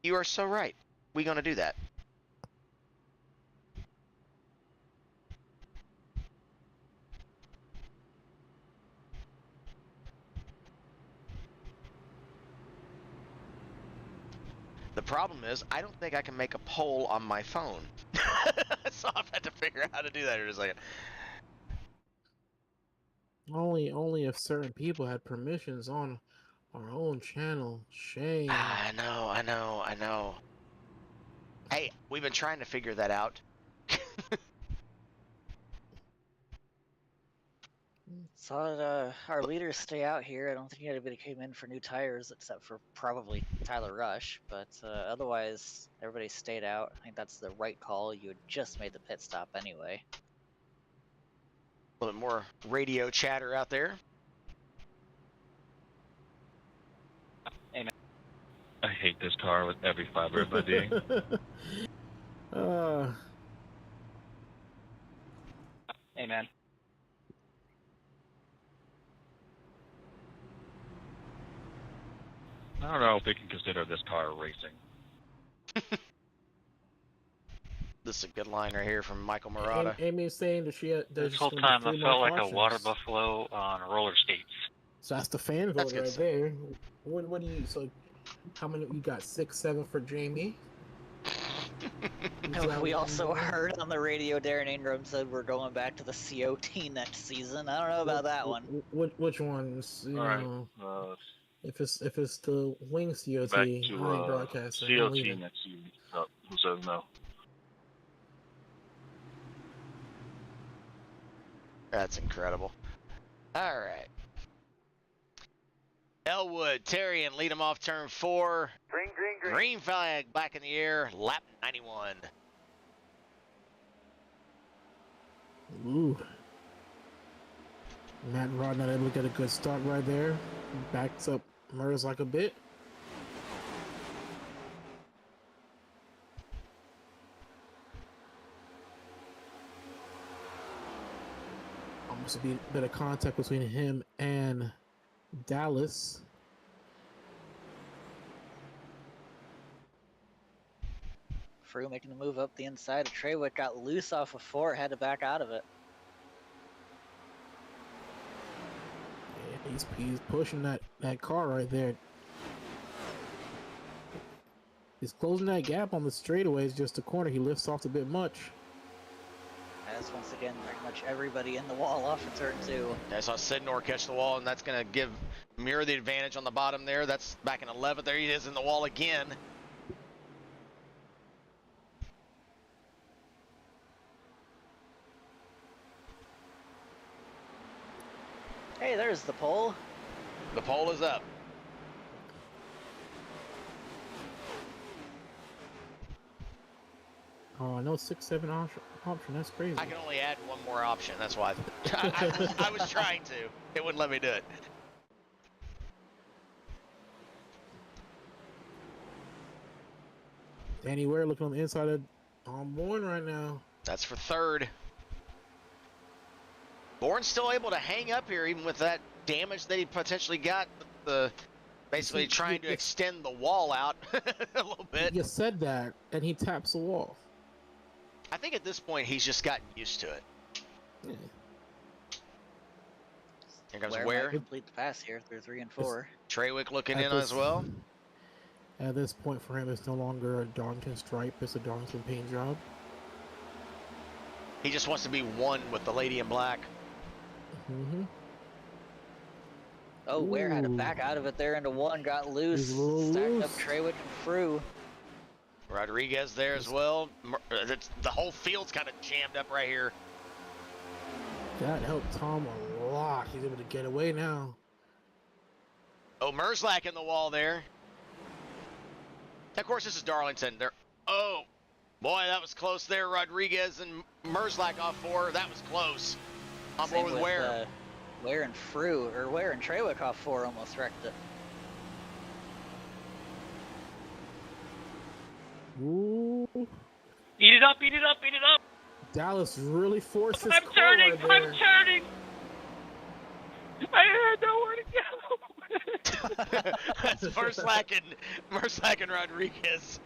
You are so right. We're gonna do that. The problem is, I don't think I can make a poll on my phone. So I've had to figure out how to do that here in a second. Only if certain people had permissions on our own channel. Shame. I know. Hey, we've been trying to figure that out. Saw our leaders stay out here. I don't think anybody came in for new tires except for probably Tyler Rush, but otherwise everybody stayed out. I think that's the right call. You had just made the pit stop anyway. A little bit more radio chatter out there. I hate this car with every fiber of my being. Amen. I don't know if we can consider this car racing. This is a good line right here from Michael Murata. Amy's saying that This whole time I felt like a water buffalo on roller skates. So that's the fan vote right there. What do you? So how many you got? 6, 7 for Jamie. We also heard on the radio Darren Ingram said we're going back to the COT next season. I don't know about that one. Which ones? You know, Alright. if it's the wing COT, Back I ain't to broadcasting. CLT next season. Oh, who says no? That's incredible. All right. Elwood, Terry, and lead them off turn 4. Green. Green flag back in the air, lap 91. Ooh. Matt Rod not able to get a good start right there. Backs up Murs like a bit. Almost a bit of contact between him and Dallas. Frew making the move up the inside of Treywick, got loose off of 4, had to back out of it. Yeah, he's pushing that car right there. He's closing that gap on the straightaway. It's just a corner. He lifts off a bit much. As once again, pretty much everybody in the wall off of turn 2. I saw Sidnor catch the wall, and that's going to give Muir the advantage on the bottom there. That's back in 11th. There he is in the wall again. Hey, there's the pole. The pole is up. Oh, no 6-7 option. That's crazy. I can only add one more option. That's why I was trying to. It wouldn't let me do it. Danny Ware looking on the inside of Bourne right now. That's for 3rd. Bourne's still able to hang up here, even with that damage that he potentially got. Basically trying to extend the wall out a little bit. You said that, and he taps the wall. I think at this point he's just gotten used to it. Yeah. Here comes Ware Ware. might complete the pass here through 3 and 4. Treywick looking At in this- as well. At this point for him, it's no longer a Darlington stripe. It's a Darlington paint job. He just wants to be one with the lady in black. Mm-hmm. Oh, Ware had to Ooh. back out of it there into 1, got loose, He's a little stacked loose. up Treywick and Frew. Rodriguez there as well. The whole field's kind of jammed up right here. That helped Tom a lot. He's able to get away now. Oh, Merzlak in the wall there. Of course, this is Darlington. Oh, boy, that was close there. Rodriguez and Merzlak off 4. That was close. On board with Ware. Ware and Frew, or Ware and Treywick off 4 almost wrecked it. Ooh. Eat it up, eat it up, eat it up! Dallas really forced his I'm car turning, right I'm there. turning! I had nowhere to go. That's Merslack and Rodriguez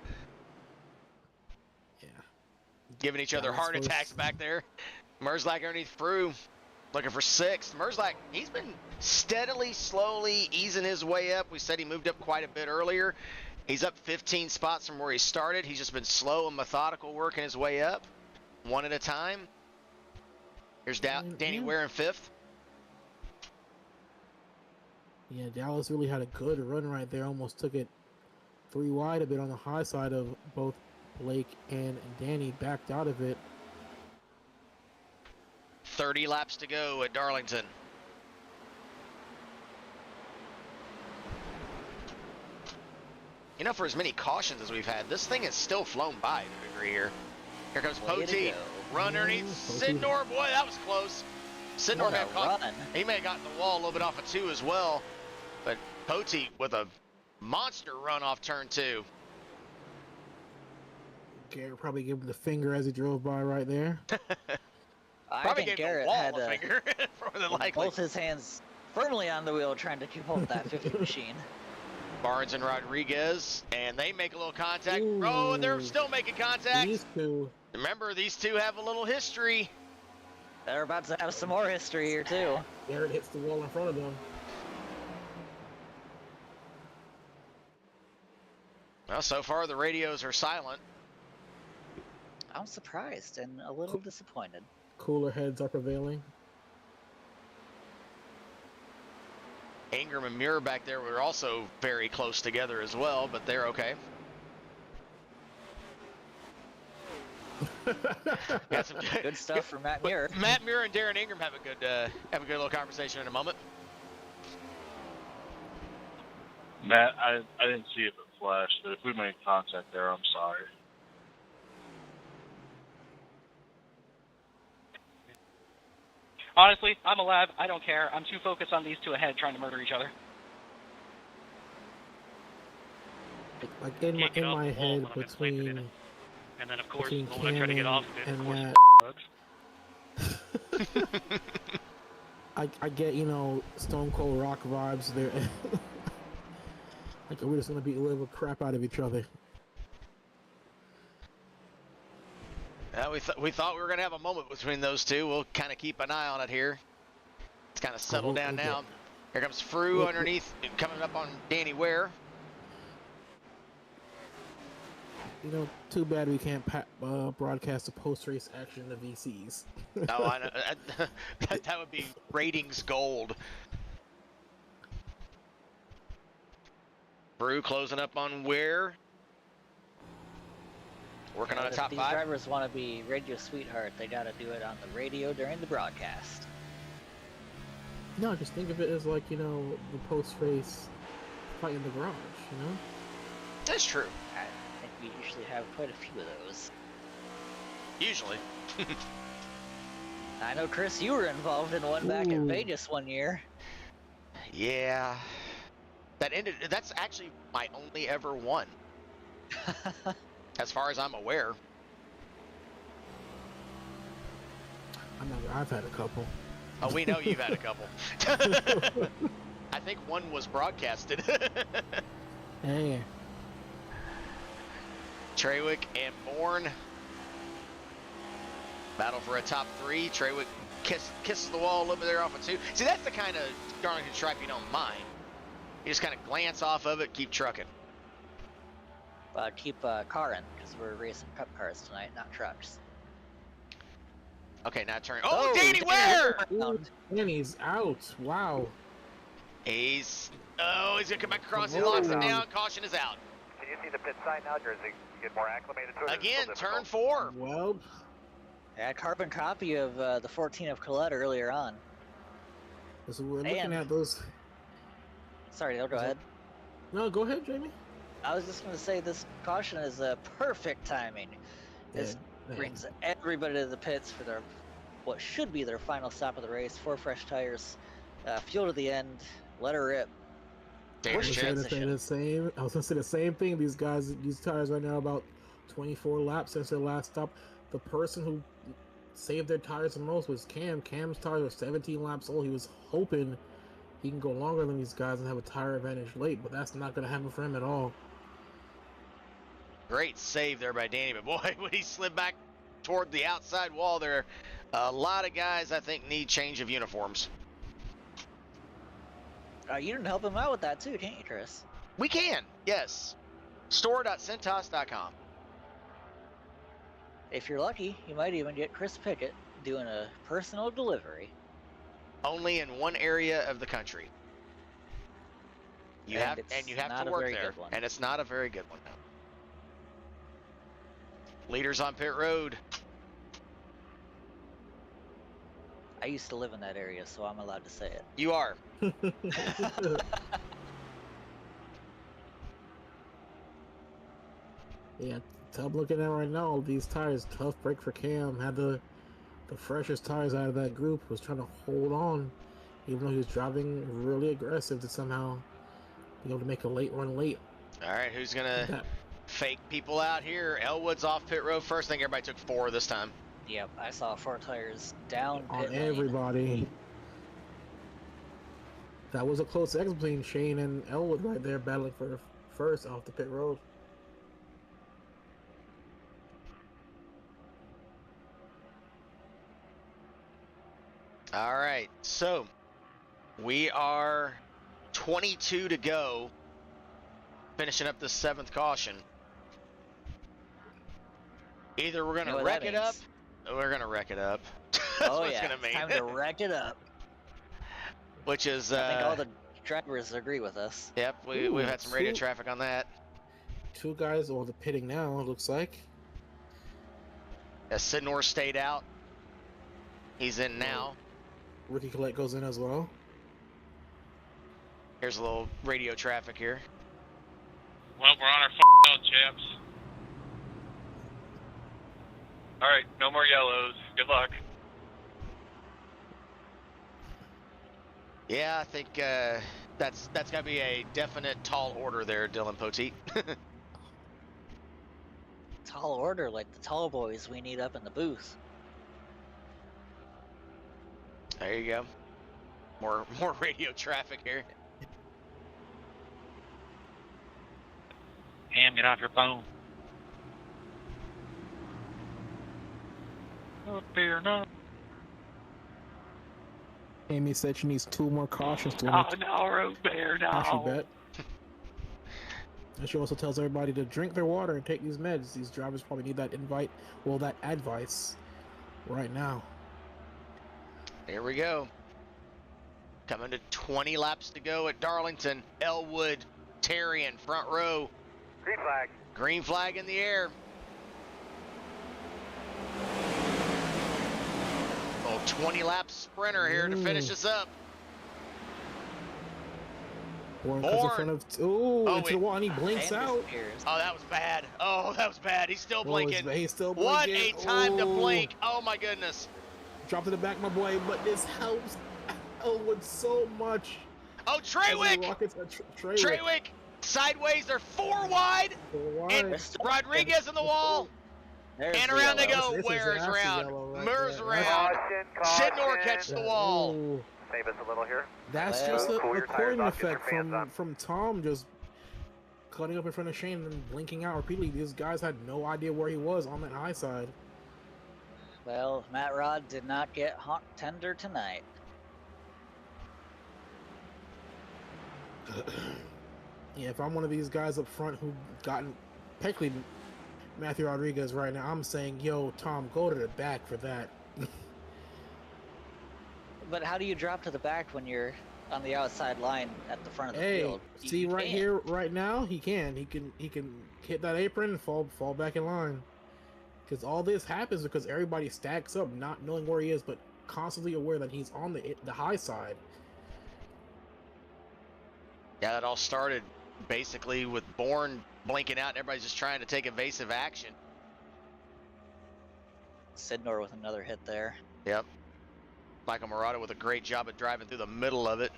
Yeah. giving each other Dallas heart was- attacks back there. Merslack underneath Frew, looking for sixth. Merslack, he's been steadily, slowly easing his way up. We said he moved up quite a bit earlier. He's up 15 spots from where he started. He's just been slow and methodical working his way up, one at a time. Here's Danny Ware in fifth. Yeah, Dallas really had a good run right there. Almost took it 3 wide, a bit on the high side of both Blake and Danny. Backed out of it. 30 laps to go at Darlington. You know, for as many cautions as we've had, this thing has still flown by to a degree here. Here comes Way to Poteet. go. Run underneath Sidnor. Boy, that was close. Sidnor What may a have caught. run. He may have gotten the wall a little bit off of 2 as well. But Poteet with a monster run off turn 2. Garrett probably gave him the finger as he drove by right there. I Probably think gave Garrett the wall had a finger, more than likely. both his hands firmly on the wheel trying to keep hold of that 50 machine. Barnes and Rodriguez, and they make a little contact. Ooh. Oh, and they're still making contact. These two. Remember, these two have a little history. They're about to have some more history here too. Garrett hits the wall in front of them. Well, so far the radios are silent. I'm surprised and a little disappointed. Cooler heads are prevailing. Ingram and Muir back there were also very close together as well, but they're okay. Got some Good stuff from Matt Muir. Matt Muir and Darren Ingram have a good little conversation in a moment. Matt, I didn't see if it flashed, but if we made contact there, I'm sorry. Honestly, I'm a lab. I don't care. I'm too focused on these two ahead trying to murder each other. Like in Can't get off my the wall head when I'm inflated in between it. And then, of course, between when I try to get Cam off of it, of and course, Matt. bugs. I get, you know, Stone Cold Rock vibes there. Like we're just gonna beat the living crap out of each other. We thought we were gonna have a moment between those two. We'll kind of keep an eye on it here. It's kind of settled down now. Here comes Frew underneath, coming up on Danny Ware. You know, too bad we can't broadcast the post-race action in the VCs. Oh, I know. That would be ratings gold. Frew closing up on Ware. Working on a top If these 5. drivers want to be radio sweetheart, they got to do it on the radio during the broadcast. No, just think of it as like, you know, the post-race fight in the garage, you know? That's true. I think we usually have quite a few of those. Usually. I know, Chris, you were involved in one back in Ooh. Vegas one year. Yeah. That's actually my only ever one, as far as I'm aware. I've had a couple. Oh, we know you've had a couple. I think one was broadcasted. Hey, Trawick and Bourne. Battle for a top 3. Trawick kisses the wall a little bit there off of 2. See, that's the kind of Darlington stripe you don't mind. You just kind of glance off of it, keep trucking. Keep Cochran, because we're racing cup cars tonight, not trucks. Okay, now turn. Oh, Danny Ware! ooh, and he's out. Wow. He's gonna come back across. He locks it down. Caution is out. Can you see the pit sign now, or is it get more acclimated to it? Again, turn 4. Well, Yeah, carbon copy of the 14 of Collateral earlier on. so we're looking And- at those. Sorry, Dale, go ahead. No, go ahead, Jamie. I was just going to say this caution is perfect timing. This Yeah. brings everybody to the pits for their what should be their final stop of the race. 4 fresh tires, fuel to the end, let her rip. I was gonna say the same. I was gonna say the same thing. These guys, these tires right now, about 24 laps since their last stop. The person who saved their tires the most was Cam. Cam's tires were 17 laps old. He was hoping he can go longer than these guys and have a tire advantage late, but that's not going to happen for him at all. Great save there by Danny, but boy, when he slid back toward the outside wall there, a lot of guys, I think, need change of uniforms. You can help him out with that too, can't you, Chris? We can, yes. Store.centos.com. If you're lucky, you might even get Chris Pickett doing a personal delivery. Only in one area of the country. You have to work there, and it's not a very good one. Leaders on pit road. I used to live in that area, so I'm allowed to say it. You are. Yeah, I'm looking at right now, all these tires, tough break for Cam. Had the freshest tires out of that group, was trying to hold on, even though he was driving really aggressive to somehow be able to make a late run late. All right, who's going to fake people out here? Elwood's off pit road first. I think everybody took 4 this time. Yep, I saw 4 tires down on pit lane. Everybody. That was a close X between Shane and Elwood right there, battling for first off the pit road. All right, so we are 22 to go, finishing up the 7th caution. Either we're going to wreck it up, or we're going to wreck it up. That's oh what yeah, it's going to mean. time to wreck it up. Which is... I think all the drivers agree with us. Yep, we've had some radio traffic on that. 2 guys on the pitting now, it looks like. As Sidnor stayed out. He's in now. Ricky Collette goes in as well. Here's a little radio traffic here. Well, we're on our own, chaps. All right, no more yellows. Good luck. Yeah, I think that's got to be a definite tall order there, Dylan Poteet. Tall order, like the tall boys we need up in the booth. There you go. More radio traffic here. Ham, get off your phone. Oh, fear not. Amy said she needs 2 more cautions to Oh, no, Road Bear, no. bet. And she also tells everybody to drink their water and take these meds. These drivers probably need that that advice right now. Here we go. Coming to 20 laps to go at Darlington. Elwood, Terry in front row. Green flag. Green flag in the air. Oh, 20 lap sprinter here to finish this up. Born in front of into the wall, and he blinks out. Oh, that was bad. Oh, that was bad. He's still blinking. He's still blinking. What a time to blink. Oh my goodness. Dropped to the back, my boy, but this helps Elwood so much. Oh, Treywick! Treywick! Sideways, they're 4 wide. 4 wide. And Rodriguez in the wall. And around they go. Where's around? Murs around. Sidnor catch the wall. Ooh. Save us a little here. That's just a recording effect from Tom just cutting up in front of Shane and blinking out repeatedly. These guys had no idea where he was on that high side. Well, Matt Rod did not get hot tender tonight. Yeah, if I'm one of these guys up front who gotten technically Matthew Rodriguez right now, I'm saying, yo, Tom, go to the back for that. But how do you drop to the back when you're on the outside line at the front of the field? See right here, right now, he can hit that apron and fall back in line. Because all this happens because everybody stacks up, not knowing where he is, but constantly aware that he's on the high side. Yeah, that all started basically with Bourne blinking out and everybody's just trying to take evasive action. Sidnor with another hit there. Yep. Michael Murata with a great job at driving through the middle of it.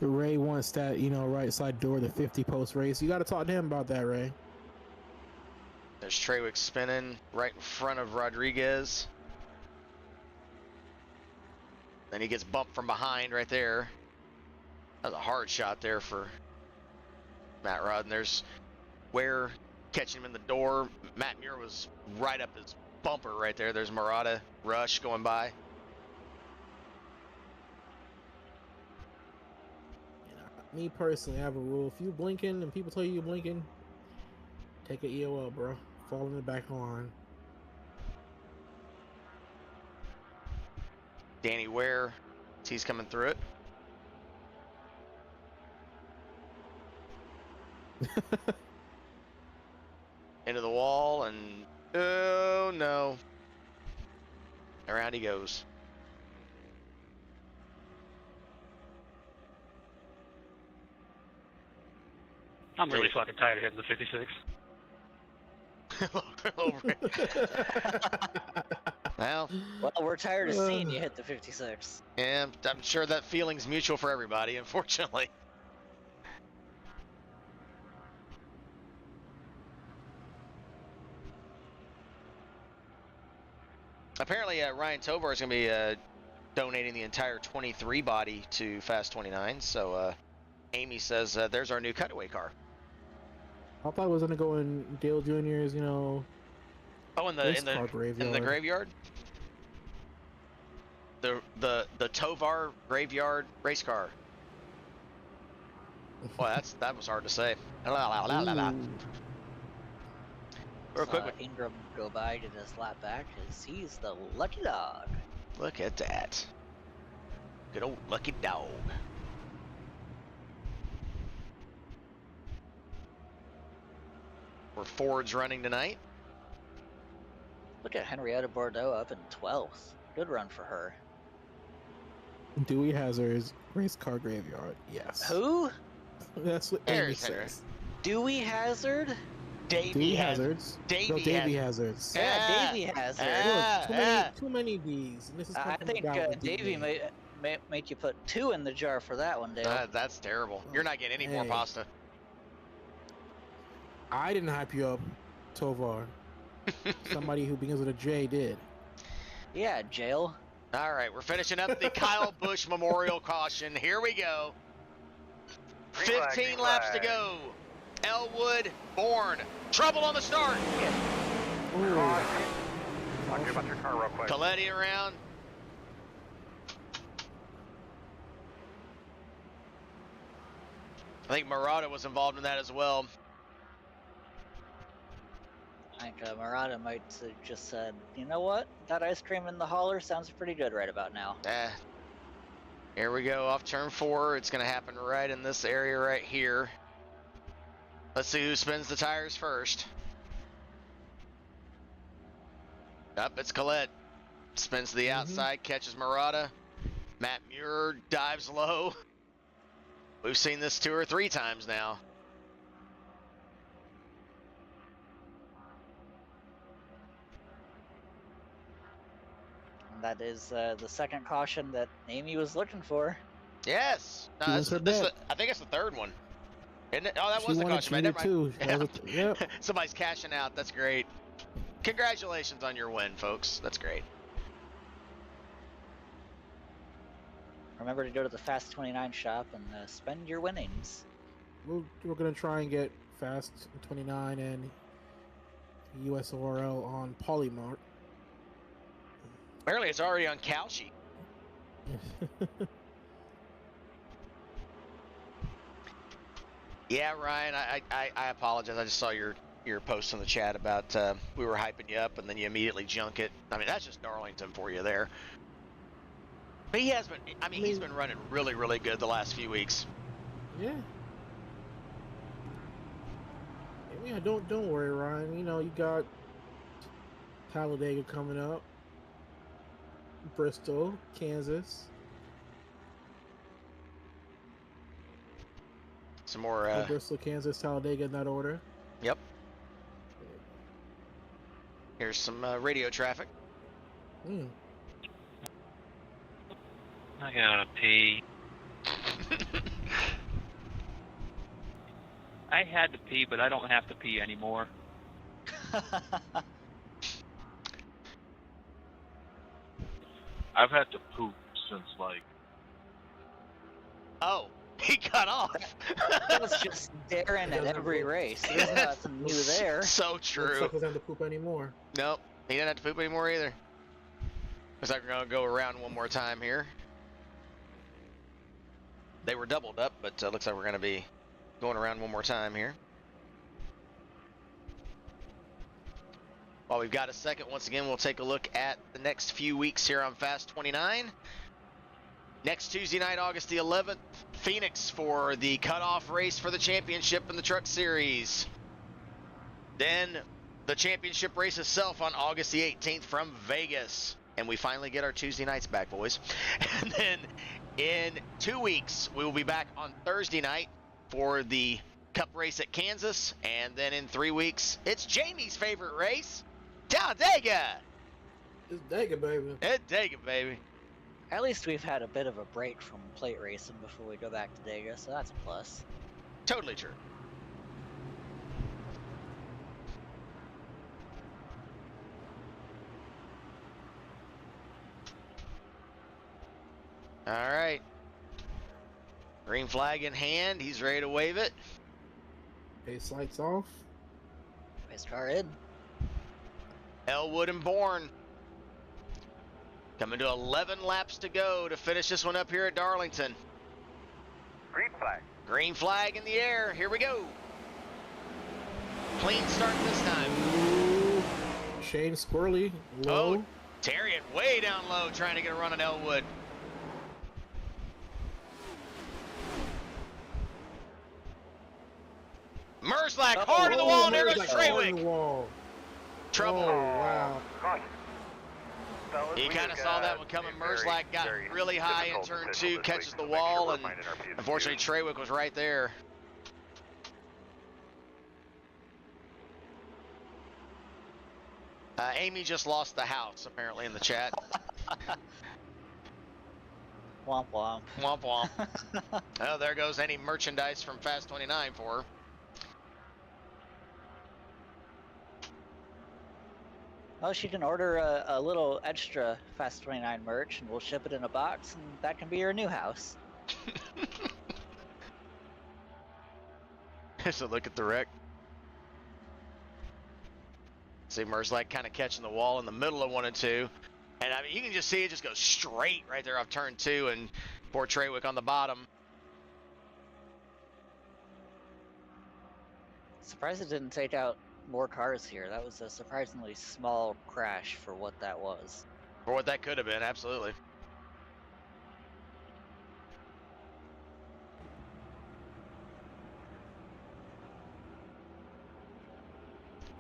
Ray wants that, right side door, the 50 post race. You got to talk to him about that, Ray. There's Treywick spinning right in front of Rodriguez. Then he gets bumped from behind right there. That was a hard shot there for Matt Rod. And there's Ware catching him in the door. Matt Muir was right up his bumper right there. There's Murata Rush going by. Me personally, I have a rule. If you blinking and people tell you you're blinking, take a EOL, bro. Fall in the back line. Danny Ware, he's coming through it. Into the wall, and oh no. Around he goes. I'm really fucking tired of hitting the 56. Well, we're tired of seeing you hit the 56. Yeah, I'm sure that feeling's mutual for everybody, unfortunately. Apparently, Ryan Tovar is going to be donating the entire 23 body to Fast 29, so Amy says there's our new cutaway car. I thought it was gonna go in Dale Jr.'s, you know. Oh, in the graveyard. The Tovar graveyard race car. Boy, that was hard to say. Real quick, Ingram go by to this lap back because he's the lucky dog. Look at that. Good old lucky dog. Where Ford's running tonight. Look at Henrietta Bordeaux up in 12th. Good run for her. Dewey Hazard's race car graveyard. Yes. Who? That's what Amy says. Dewey Hazard? Davey Hazards. Davey Hazards. Yeah, Davey Hazard. Too many D's. And this is I think Davey may make you put 2 in the jar for that one, Dale. That's terrible. You're not getting any more pasta. I didn't hype you up, Tovar. Somebody who begins with a J did. Yeah, jail. All right, we're finishing up the Kyle Busch Memorial Caution. Here we go. 15 laps to go. Elwood, Bourne. Trouble on the start. Talk to you about your car real quick. Coletti around. I think Murata was involved in that as well. I think Murata might have just said, you know what? That ice cream in the hauler sounds pretty good right about now. Here we go, off turn 4. It's going to happen right in this area right here. Let's see who spins the tires first. Up, it's Collette. Spins to the outside, catches Murata. Matt Muir dives low. We've seen this 2 or 3 times now. That is the second caution that Amy was looking for. Yes. No, I think it's the third one. Isn't it? Oh, that was the caution, man. Never mind. Yep. Somebody's cashing out. That's great. Congratulations on your win, folks. That's great. Remember to go to the Fast 29 shop and spend your winnings. We're going to try and get Fast 29 and USORL on Polymart. Apparently, it's already on Calci. Yeah, Ryan, I apologize. I just saw your post in the chat about we were hyping you up and then you immediately junk it. I mean, that's just Darlington for you there. But he has been, he's been running really, really good the last few weeks. Yeah. Yeah, don't worry, Ryan. You know, you got Talladega coming up. Bristol, Kansas. Some more Bristol, Kansas, Talladega in that order. Yep. Here's some radio traffic. I gotta pee. I had to pee, but I don't have to pee anymore. I've had to poop, since like. Oh, he cut off. That was just Darren at every race. There's nothing new there. So Looks true. like he doesn't have to poop anymore. Nope, he didn't have to poop anymore either. Looks like we're gonna go around one more time here. They were doubled up, but looks like we're gonna be going around one more time here. While we've got a second, once again, we'll take a look at the next few weeks here on Fast 29. Next Tuesday night, August the 11th, Phoenix for the cutoff race for the championship in the Truck Series. Then the championship race itself on August the 18th from Vegas. And we finally get our Tuesday nights back, boys. And then in 2 weeks, we will be back on Thursday night for the Cup race at Kansas. And then in 3 weeks, it's Jamie's favorite race, Talladega. It's Dega, baby. It's Dega, baby. At least we've had a bit of a break from plate racing before we go back to Dega, so that's a plus. Totally true. All right. Green flag in hand. He's ready to wave it. Pace lights off. Race car in. Elwood and Bourne. Coming to 11 laps to go to finish this one up here at Darlington. Green flag. Green flag in the air. Here we go. Clean start this time. Ooh. Shane Squirrely, low. Oh, Terriot way down low trying to get a run on Elwood. Merzlak hard to the wall, and there goes Treywick. Trouble. Oh, wow. Caution. Fellas, He we kind of have saw got that one coming. a very, Merzlak got very really high in difficult turn position 2, this catches week, the so make sure wall, we're and minding our P's and unfortunately Q's. Treywick was right there. Amy just lost the house, apparently, in the chat. Womp womp. Womp womp. Oh, there goes any merchandise from Fast 29 for her. Oh, she can order a little extra Fast 29 merch, and we'll ship it in a box, and that can be her new house. So look at the wreck. See Merzlak kind of catching the wall in the middle of 1 and 2. And I mean, you can just see it just goes straight right there off turn 2, and poor Treywick on the bottom. Surprised it didn't take out more cars here. That was a surprisingly small crash for what that was. For what that could have been, absolutely.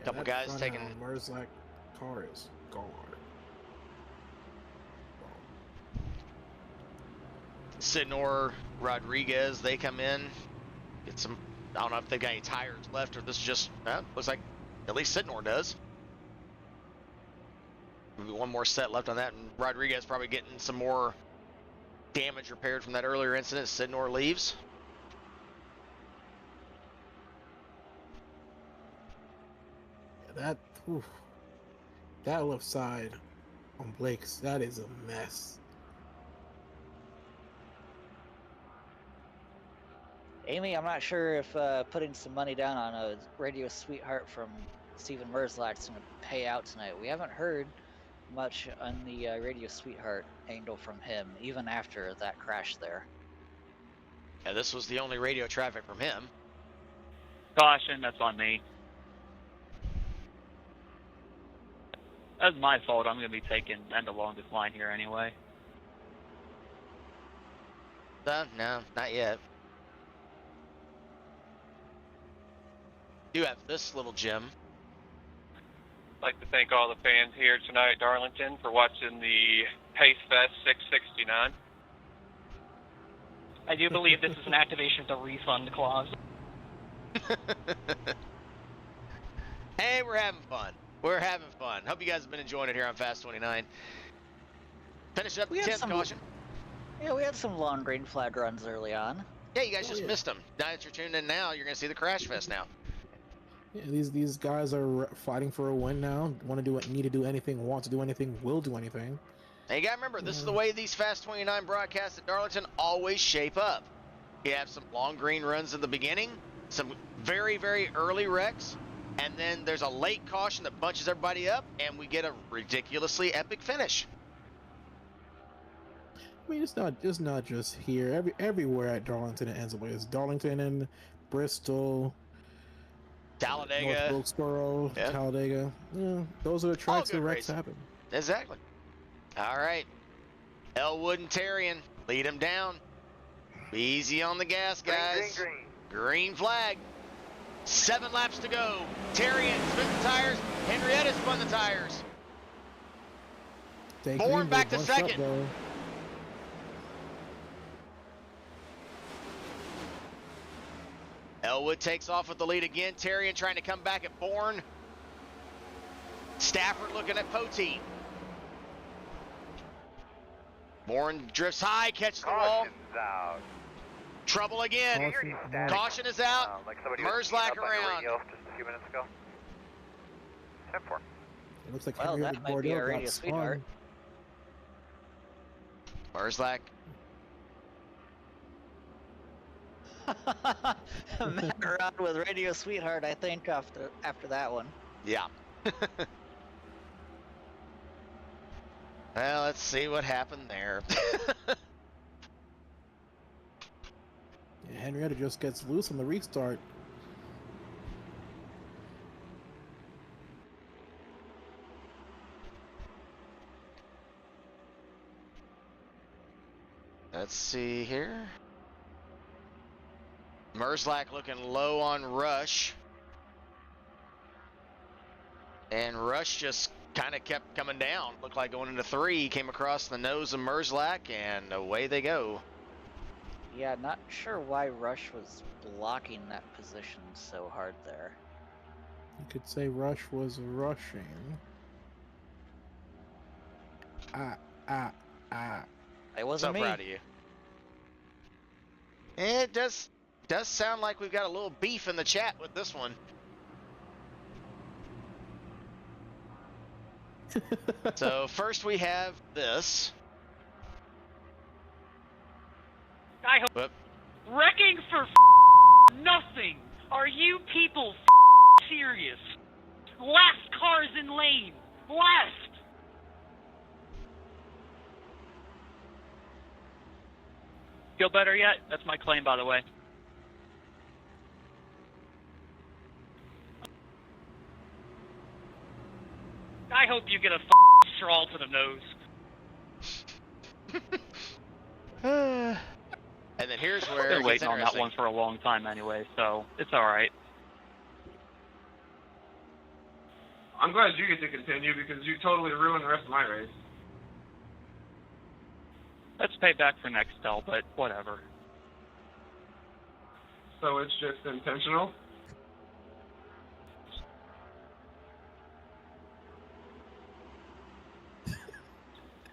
Couple guys taking. Merzlak car is gone. Sidnor, Rodriguez, they come in, get some. I don't know if they've got any tires left, or this is just. Looks like at least Sidnor does. Maybe one more set left on that, and Rodriguez probably getting some more damage repaired from that earlier incident. Sidnor leaves. That left side on Blake's, that is a mess. Amy, I'm not sure if putting some money down on a Radio Sweetheart from Steven Merzlak is going to pay out tonight. We haven't heard much on the Radio Sweetheart angle from him, even after that crash there. Yeah, this was the only radio traffic from him. Caution, that's on me. That's my fault. I'm going to be taking end of longest line here anyway. No, not yet. Do have this little gem. I'd like to thank all the fans here tonight at Darlington for watching the Pace Fest 669. I do believe this is an activation of the refund clause. Hey, we're having fun. We're having fun. Hope you guys have been enjoying it here on Fast 29. Finish up the 10th caution. Yeah, we had some long green flag runs early on. Yeah, you guys just missed them. Now that you're tuned in now, you're going to see the Crash Fest now. Yeah, these guys are fighting for a win now. Need to do anything, want to do anything, will do anything. And you got to remember, this is the way these Fast 29 broadcasts at Darlington always shape up. You have some long green runs in the beginning, some very, very early wrecks, and then there's a late caution that bunches everybody up, and we get a ridiculously epic finish. I mean, it's not just here. Everywhere at Darlington it ends up like this. Darlington and Bristol, Talladega, North Wilkesboro, yeah. Talladega. Yeah, those are the tracks where wrecks racing. happen. Exactly. All right. Elwood and Terrian, lead them down. Be easy on the gas, guys. Green flag. 7 laps to go. Terrian spin the tires. Henrietta spun the tires. Bourne back to second. Elwood takes off with the lead again. Terrian trying to come back at Bourne. Stafford looking at Poteet. Bourne drifts high, catches the wall. Out. Trouble again. Caution is out. Merzlach around. Just a few minutes ago. 10-4. It looks like Well, Henrietta that might be a Bordeaux radio got sweetheart. Merzlach. Met around with Radio Sweetheart, I think, after that one. Yeah. Well, let's see what happened there. Yeah, Henrietta just gets loose on the restart. Let's see here. Merzlach looking low on Rush. And Rush just kind of kept coming down. Looked like going into 3. Came across the nose of Merzlach, and away they go. Yeah, not sure why Rush was blocking that position so hard there. You could say Rush was rushing. It wasn't So me. proud of you. It does sound like we've got a little beef in the chat with this one. So first we have this. I hope. Whoop. Wrecking for nothing. Are you people serious? Last cars in lane. Last. Feel better yet? That's my claim, by the way. I hope you get a straw to the nose. And then here's where I've been it gets waiting on that interesting. one for a long time anyway, so it's all right. I'm glad you get to continue because you totally ruined the rest of my race. Let's pay back for Nextel, but whatever. So it's just intentional?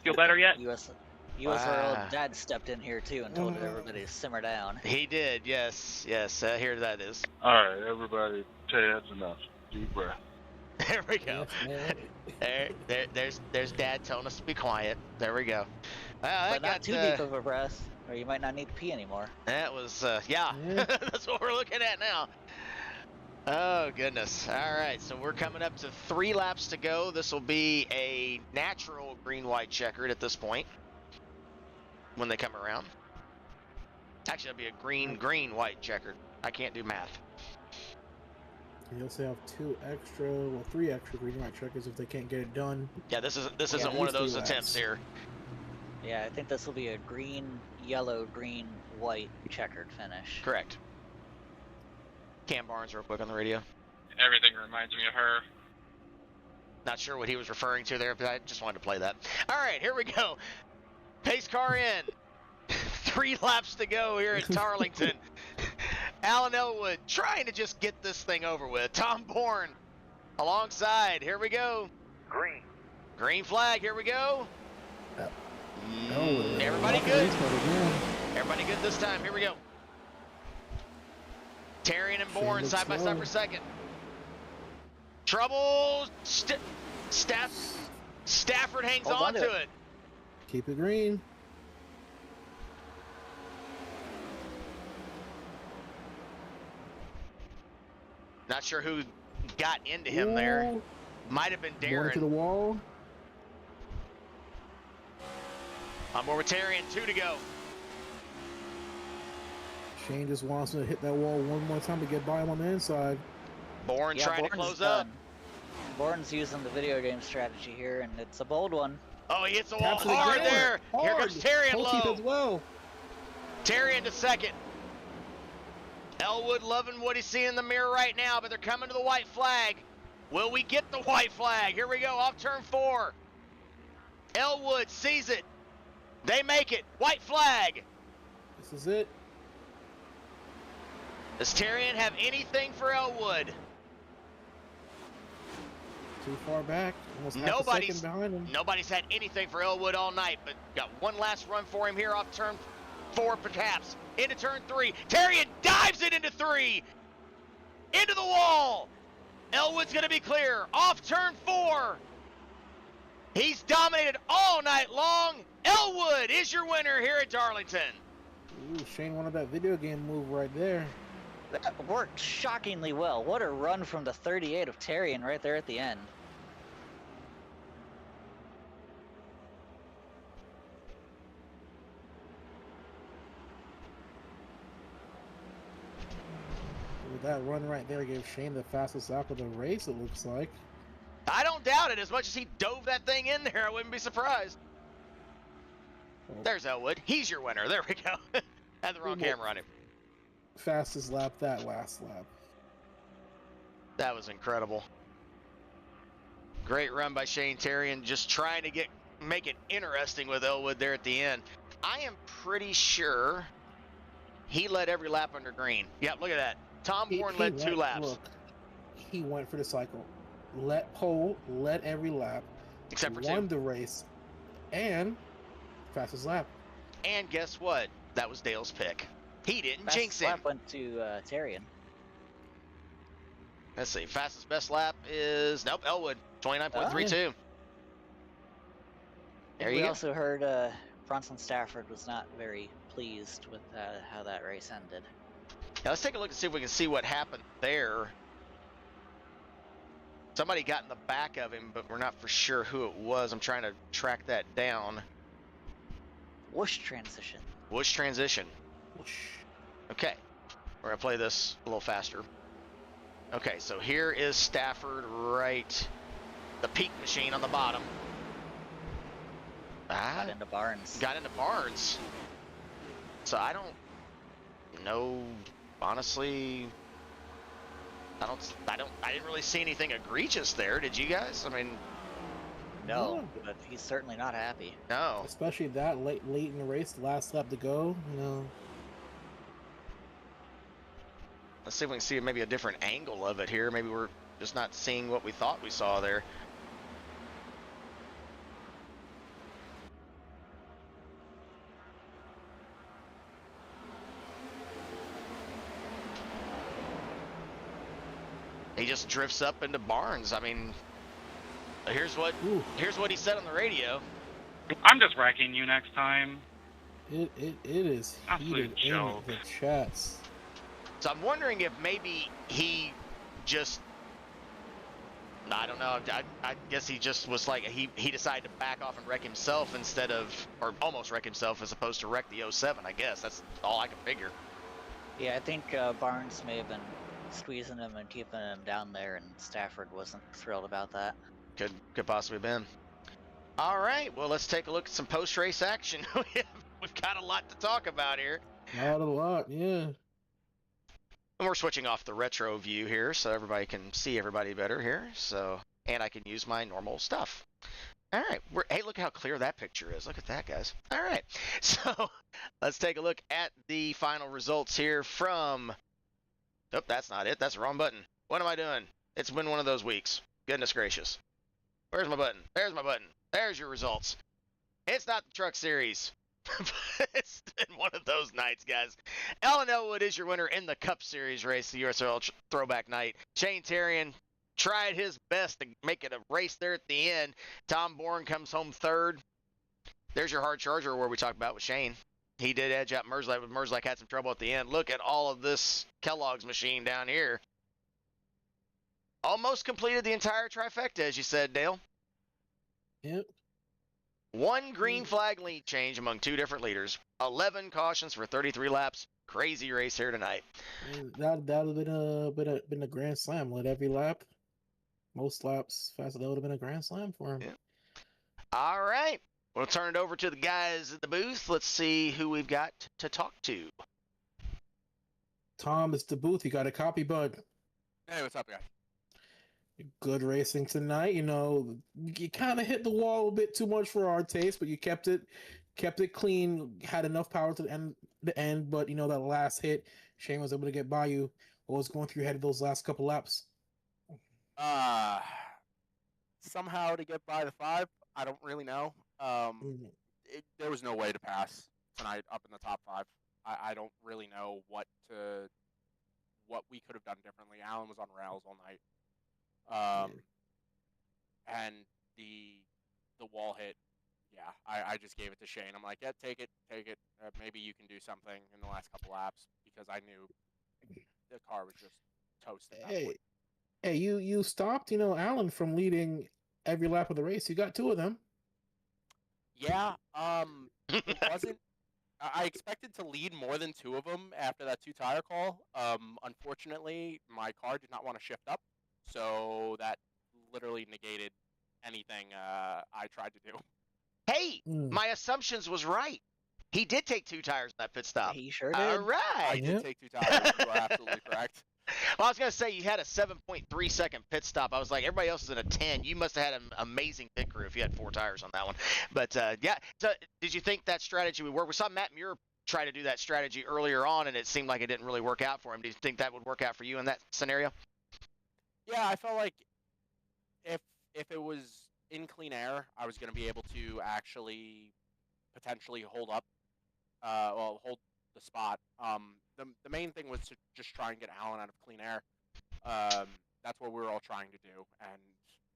Feel better yet? USORL Dad stepped in here too and told everybody to simmer down. He did, yes, yes. Here that is. All right, everybody, that's enough. Deep breath. There we go. There's Dad telling us to be quiet. There we go. But not too deep of a breath, or you might not need to pee anymore. That was, yeah. That's what we're looking at now. Oh, goodness. All right, so we're coming up to 3 laps to go. This will be a natural green-white checkered at this point when they come around. Actually, it'll be a green-white checkered. I can't do math. You also have 3 extra green-white checkers if they can't get it done. Yeah, this isn't one of those attempts here. Yeah, I think this will be a green, yellow, green, white checkered finish. Correct. Cam Barnes real quick on the radio. Everything reminds me of her. Not sure what he was referring to there, but I just wanted to play that. All right, here we go. Pace car in. 3 laps to go here at Darlington. Alan Elwood trying to just get this thing over with. Tom Bourne alongside. Here we go. Green. Green flag. Here we go. Oh, Everybody good. Everybody good this time. Here we go. Terrian and Bourne side by side for second. Trouble. Stafford hangs on to it. Keep it green. Not sure who got into him there. Might have been Going to the Darren. wall. On board with Terry and 2 to go. Shane just wants to hit that wall one more time to get by him on the inside. Bourne trying to close up. Bourne's using the video game strategy here, and it's a bold one. Oh, he hits the wall Taps it hard again. there. Here Hard. comes Terry Pole keep low. as well. Terry into second. Elwood loving what he's seeing in the mirror right now, but they're coming to the white flag. Will we get the white flag? Here we go, off turn 4. Elwood sees it. They make it. White flag. This is it. Does Terrian have anything for Elwood? Too far back. Almost half a second behind him. Nobody's had anything for Elwood all night, but got one last run for him here off turn 4 perhaps. Into turn 3. Terrian dives it into 3. Into the wall. Elwood's going to be clear. Off turn 4. He's dominated all night long. Elwood is your winner here at Darlington. Ooh, Shane wanted that video game move right there. That worked shockingly well. What a run from the 38 of Terrian right there at the end. With that run right there gave Shane the fastest lap of the race, it looks like. I don't doubt it. As much as he dove that thing in there, I wouldn't be surprised. There's Elwood. He's your winner. There we go. Had the wrong camera on him. Fastest lap that last lap. That was incredible. Great run by Shane Terrian, just trying to make it interesting with Elwood there at the end. I am pretty sure he led every lap under green. Yep, look at that. Tom Bourne led 2 laps. Look, he went for the cycle. Let every lap. Except for 2. Won the race. And fastest lap. And guess what? That was Dale's pick. He didn't Fastest jinx him. lap went to Terrian. Let's see. Fastest best lap is, nope, Elwood. 29.32. There you We go. also heard Bronson Stafford was not very pleased with how that race ended. Now let's take a look and see if we can see what happened there. Somebody got in the back of him, but we're not for sure who it was. I'm trying to track that down. Whoosh transition. Whoosh transition. Whoosh. Okay, we're gonna play this a little faster. Okay, so here is Stafford right, the peak machine on the bottom. Got into Barnes. Got into Barnes. So I don't know, honestly. I didn't really see anything egregious there. Did you guys? I mean, no, but he's certainly not happy. No. Especially that late in the race, the last lap to go. No. Let's see if we can see maybe a different angle of it here. Maybe we're just not seeing what we thought we saw there. He just drifts up into Barnes. I mean, here's what he said on the radio. I'm just wrecking you next time. It is Absolute heated joke. in the chats. So I'm wondering if maybe he just, I don't know, I guess he just was like, he decided to back off and wreck himself instead of, or almost wreck himself as opposed to wreck the 07, I guess. That's all I can figure. Yeah, I think Barnes may have been squeezing him and keeping him down there, and Stafford wasn't thrilled about that. Could possibly have been. All right, well, let's take a look at some post-race action. We've got a lot to talk about here. Not a lot, yeah. And we're switching off the retro view here so everybody can see everybody better here. So, and I can use my normal stuff. All right. Hey, look how clear that picture is. Look at that, guys. All right. So let's take a look at the final results here from, nope, that's not it. That's the wrong button. What am I doing? It's been one of those weeks. Goodness gracious. Where's my button? There's my button. There's your results. It's not the truck series. It's been one of those nights, guys. Alan Elwood is your winner in the Cup Series race, the USORL Throwback night. Shane Terrian tried his best to make it a race there at the end. Tom Bourne comes home third. There's your hard charger where we talked about with Shane. He did edge out Merzlak, but Merzlak had some trouble at the end. Look at all of this Kellogg's machine down here. Almost completed the entire trifecta, as you said, Dale. Yep. One green flag lead change among 2 different leaders. 11 cautions for 33 laps. Crazy race here tonight. That would have been a grand slam. Let every lap, most laps faster. That would have been a grand slam for him. Yeah. All right. We'll turn it over to the guys at the booth. Let's see who we've got to talk to. Tom, it's the booth. You got a copy, bud. Hey, what's up, guys? Good racing tonight. You know, you kind of hit the wall a bit too much for our taste, but you kept it clean. Had enough power to the end, but you know that last hit, Shane was able to get by you. What was going through your head of those last couple laps? Somehow to get by the 5. I don't really know. There was no way to pass tonight up in the top 5. I don't really know what we could have done differently. Alan was on rails all night. And the wall hit, yeah, I just gave it to Shane. I'm like, yeah, take it. Maybe you can do something in the last couple laps, because I knew the car was just toasted. Hey, you stopped, Alan from leading every lap of the race. You got 2 of them. Yeah, it wasn't. I expected to lead more than 2 of them after that 2-tire call. Unfortunately, my car did not want to shift up. So that literally negated anything I tried to do. Hey, my assumptions was right. He did take 2 tires in that pit stop. He sure did. All right. I did take 2 tires. You are absolutely correct. Well, I was going to say, you had a 7.3 second pit stop. I was like, everybody else is in a 10. You must have had an amazing pit crew if you had 4 tires on that one. But, yeah, so did you think that strategy would work? We saw Matt Muir try to do that strategy earlier on, and it seemed like it didn't really work out for him. Do you think that would work out for you in that scenario? Yeah, I felt like if it was in clean air, I was going to be able to actually potentially hold up, hold the spot. The main thing was to just try and get Alan out of clean air. That's what we were all trying to do, and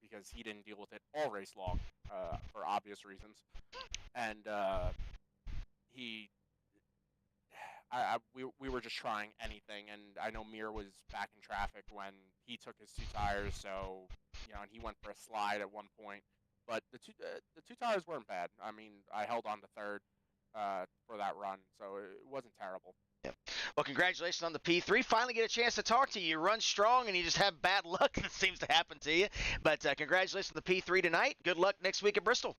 because he didn't deal with it all race long, for obvious reasons, and we were just trying anything, and I know Mir was back in traffic when he took his 2 tires, so and he went for a slide at one point, but the two tires weren't bad. I mean, I held on to 3rd for that run, so it wasn't terrible. Yep. Well, congratulations on the P3. Finally get a chance to talk to you. You run strong, and you just have bad luck that seems to happen to you. But congratulations on the P3 tonight. Good luck next week at Bristol.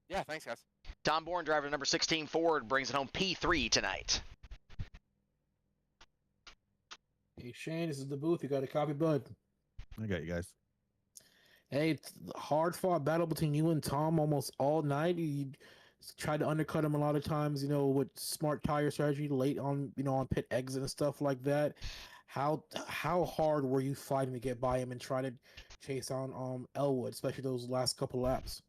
Yeah, thanks, guys. Tom Bourne, driver number 16 Ford, brings it home P3 tonight. Hey, Shane, this is the booth. You got a copy, bud. I got you guys. Hey, it's a hard-fought battle between you and Tom almost all night. You tried to undercut him a lot of times, with smart tire strategy late on, on pit exit and stuff like that. How hard were you fighting to get by him and try to chase on Elwood, especially those last couple laps?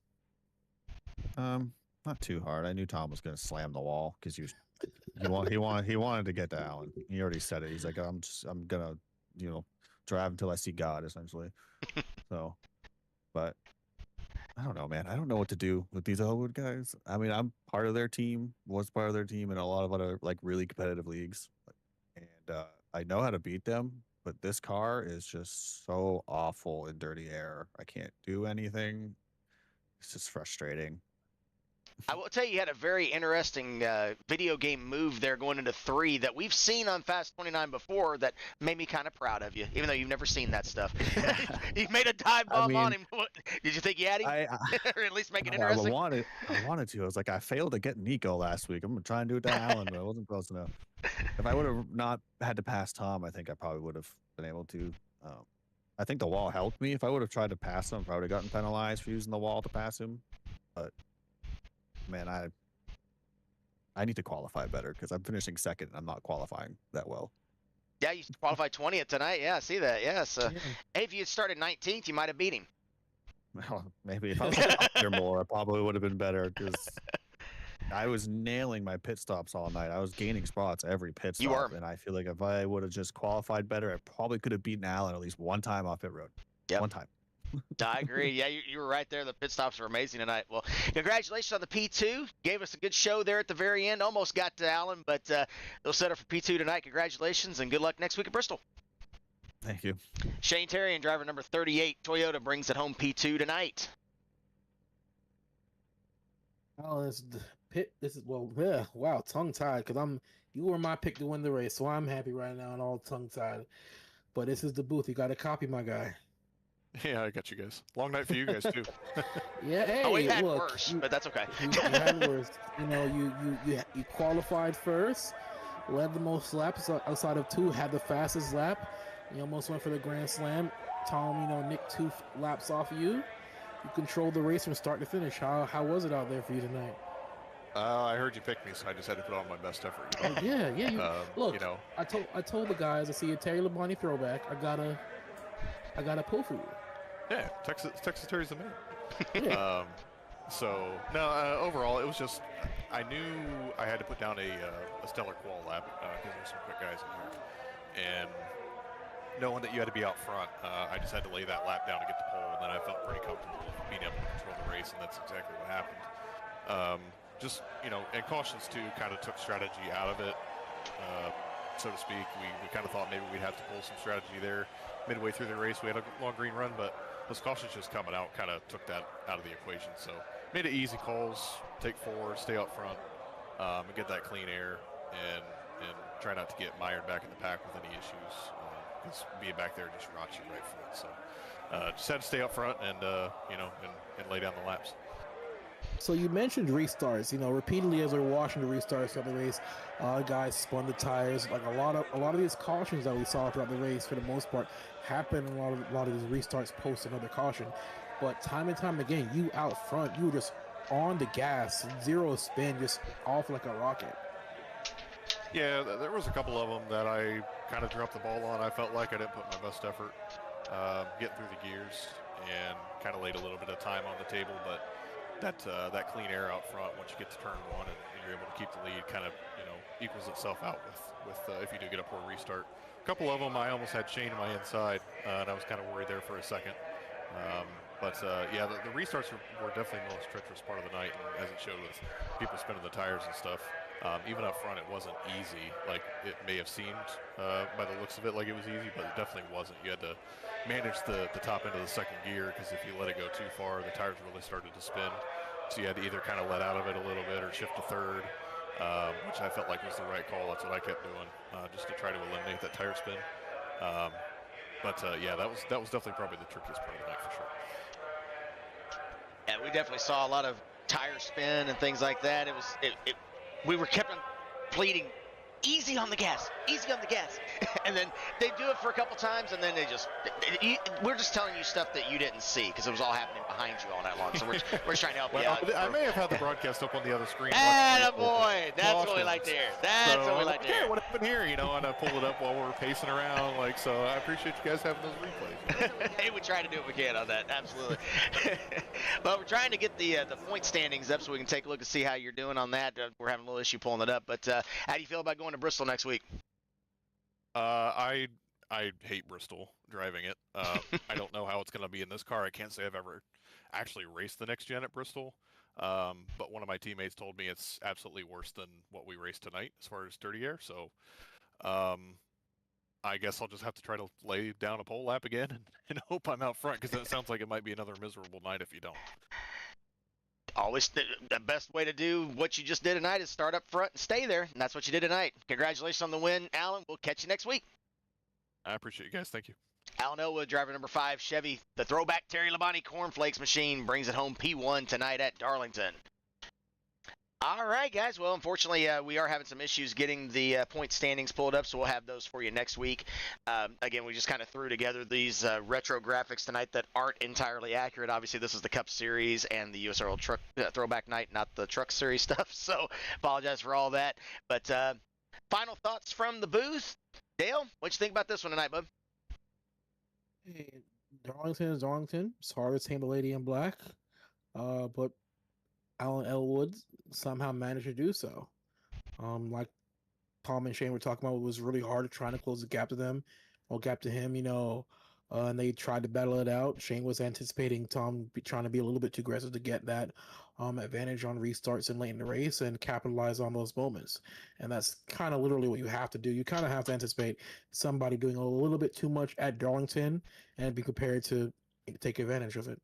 Not too hard. I knew Tom was going to slam the wall because he wanted to get to Alan. He already said it. He's like, I'm gonna, drive until I see God, essentially. So, but I don't know, man. I don't know what to do with these Elwood guys. I mean, I'm part of their team, was part of their team in a lot of other really competitive leagues, and I know how to beat them. But this car is just so awful in dirty air. I can't do anything. It's just frustrating. I will tell you, you had a very interesting video game move there going into 3 that we've seen on Fast 29 before that made me kind of proud of you, even though you've never seen that stuff. You made a dive bomb on him. Did you think you had him? Or at least make it interesting? I wanted to. I was like, I failed to get Nico last week. I'm going to try and do it to Alan, but I wasn't close enough. If I would have not had to pass Tom, I think I probably would have been able to. I think the wall helped me. If I would have tried to pass him, I would have gotten penalized for using the wall to pass him. But man, I need to qualify better because I'm finishing 2nd and I'm not qualifying that well. Yeah, you qualified 20th tonight. Yeah, I see that. Yes. Hey, if you had started 19th, you might have beat him. Well, maybe if I was up there more, I probably would have been better because I was nailing my pit stops all night. I was gaining spots every pit stop. You were. And I feel like if I would have just qualified better, I probably could have beaten Alan at least one time off pit road. Yep. One time. I agree. Yeah, you were right there. The pit stops were amazing tonight. Well, congratulations on the P2. Gave us a good show there at the very end. Almost got to Allen, but they'll set up for P2 tonight. Congratulations, and good luck next week at Bristol. Thank you. Shane Terry and driver number 38, Toyota, brings it home P2 tonight. Oh, this pit. This is yeah. Wow, tongue tied because you were my pick to win the race, so I'm happy right now and all tongue tied. But this is the booth. You got to copy my guy. Yeah, I got you guys. Long night for you guys too. Yeah, hey, we had look, worse, but that's okay. You had worse. You know, you qualified first, led the most laps outside of 2, had the fastest lap. You almost went for the Grand Slam. Tom, nicked 2 laps off of you. You controlled the race from start to finish. How was it out there for you tonight? I heard you pick me, so I just had to put on my best effort. Yeah. Look, I told the guys, I see a Terry Labonte throwback. I gotta pull for you. Yeah, Texas Terry's the man. Yeah. Overall, it was just I knew I had to put down a stellar qual lap because there's some quick guys in here, and knowing that you had to be out front, I just had to lay that lap down to get the pole, and then I felt pretty comfortable being able to control the race, and that's exactly what happened. And cautions too kind of took strategy out of it, so to speak. We kind of thought maybe we'd have to pull some strategy there midway through the race. We had a long green run, but those cautions just coming out kind of took that out of the equation. So made it easy calls, take 4, stay up front, and get that clean air, and try not to get mired back in the pack with any issues. Because being back there just rots you right foot. So just had to stay up front and and lay down the laps. So you mentioned restarts. Repeatedly as we're watching the restarts throughout the race, guys spun the tires. Like a lot of these cautions that we saw throughout the race, for the most part, happen. A lot of these restarts post another caution, but time and time again, you out front, you were just on the gas, 0 spin, just off like a rocket. Yeah, there was a couple of them that I kind of dropped the ball on. I felt like I didn't put my best effort getting through the gears and kind of laid a little bit of time on the table, but that clean air out front, once you get to turn 1 and you're able to keep the lead, kind of equals itself out with if you do get a poor restart. A couple of them I almost had Shane on my inside, and I was kind of worried there for a second. The restarts were definitely the most treacherous part of the night, and as it showed with people spinning the tires and stuff. Even up front, it wasn't easy. Like it may have seemed by the looks of it like it was easy, but it definitely wasn't. You had to manage the top end of the second gear, because if you let it go too far, the tires really started to spin. So you had to either kind of let out of it a little bit or shift to third, which I felt like was the right call. That's what I kept doing, just to try to eliminate that tire spin. That was definitely probably the trickiest part of the night for sure. Yeah, we definitely saw a lot of tire spin and things like that. We were kept on pleading, easy on the gas, and then they do it for a couple times, and then we're just telling you stuff that you didn't see because it was all happening behind you all night long. So we're just trying to help you out. I may have had the broadcast up on the other screen. Boy, that's what we like to hear. What we like to hear. What happened here? And I pulled it up while we were pacing around. So I appreciate you guys having those replays. Hey, we try to do what we can on that, absolutely. But we're trying to get the point standings up so we can take a look and see how you're doing on that. We're having a little issue pulling it up, but how do you feel about going to Bristol next week? I hate Bristol driving it. I don't know how it's going to be in this car. I can't say I've ever actually raced the next gen at Bristol, but one of my teammates told me it's absolutely worse than what we raced tonight as far as dirty air. So I guess I'll just have to try to lay down a pole lap again and hope I'm out front, because that sounds like it might be another miserable night if you don't. Always the best way to do what you just did tonight is start up front and stay there, and that's what you did tonight. Congratulations on the win, Alan. We'll catch you next week. I appreciate you guys. Thank you. Alan Elwood, driver number 5, Chevy, the throwback Terry Labonte Cornflakes machine, brings it home P1 tonight at Darlington. All right, guys. Well, unfortunately, we are having some issues getting the point standings pulled up, so we'll have those for you next week. Again, we just kind of threw together these retro graphics tonight that aren't entirely accurate. Obviously, this is the Cup Series and the USORL Truck Throwback Night, not the Truck Series stuff, so apologize for all that. But final thoughts from the booth. Dale, what'd you think about this one tonight, bud? Hey, Darlington is Darlington. It's hard to tame the lady in black, but Alan Elwood somehow managed to do so. Like Tom and Shane were talking about, it was really hard trying to close the gap to them, or gap to him. and they tried to battle it out. Shane was anticipating Tom trying to be a little bit too aggressive to get that advantage on restarts and late in the race and capitalize on those moments. And that's kind of literally what you have to do. You kind of have to anticipate somebody doing a little bit too much at Darlington and be prepared to take advantage of it.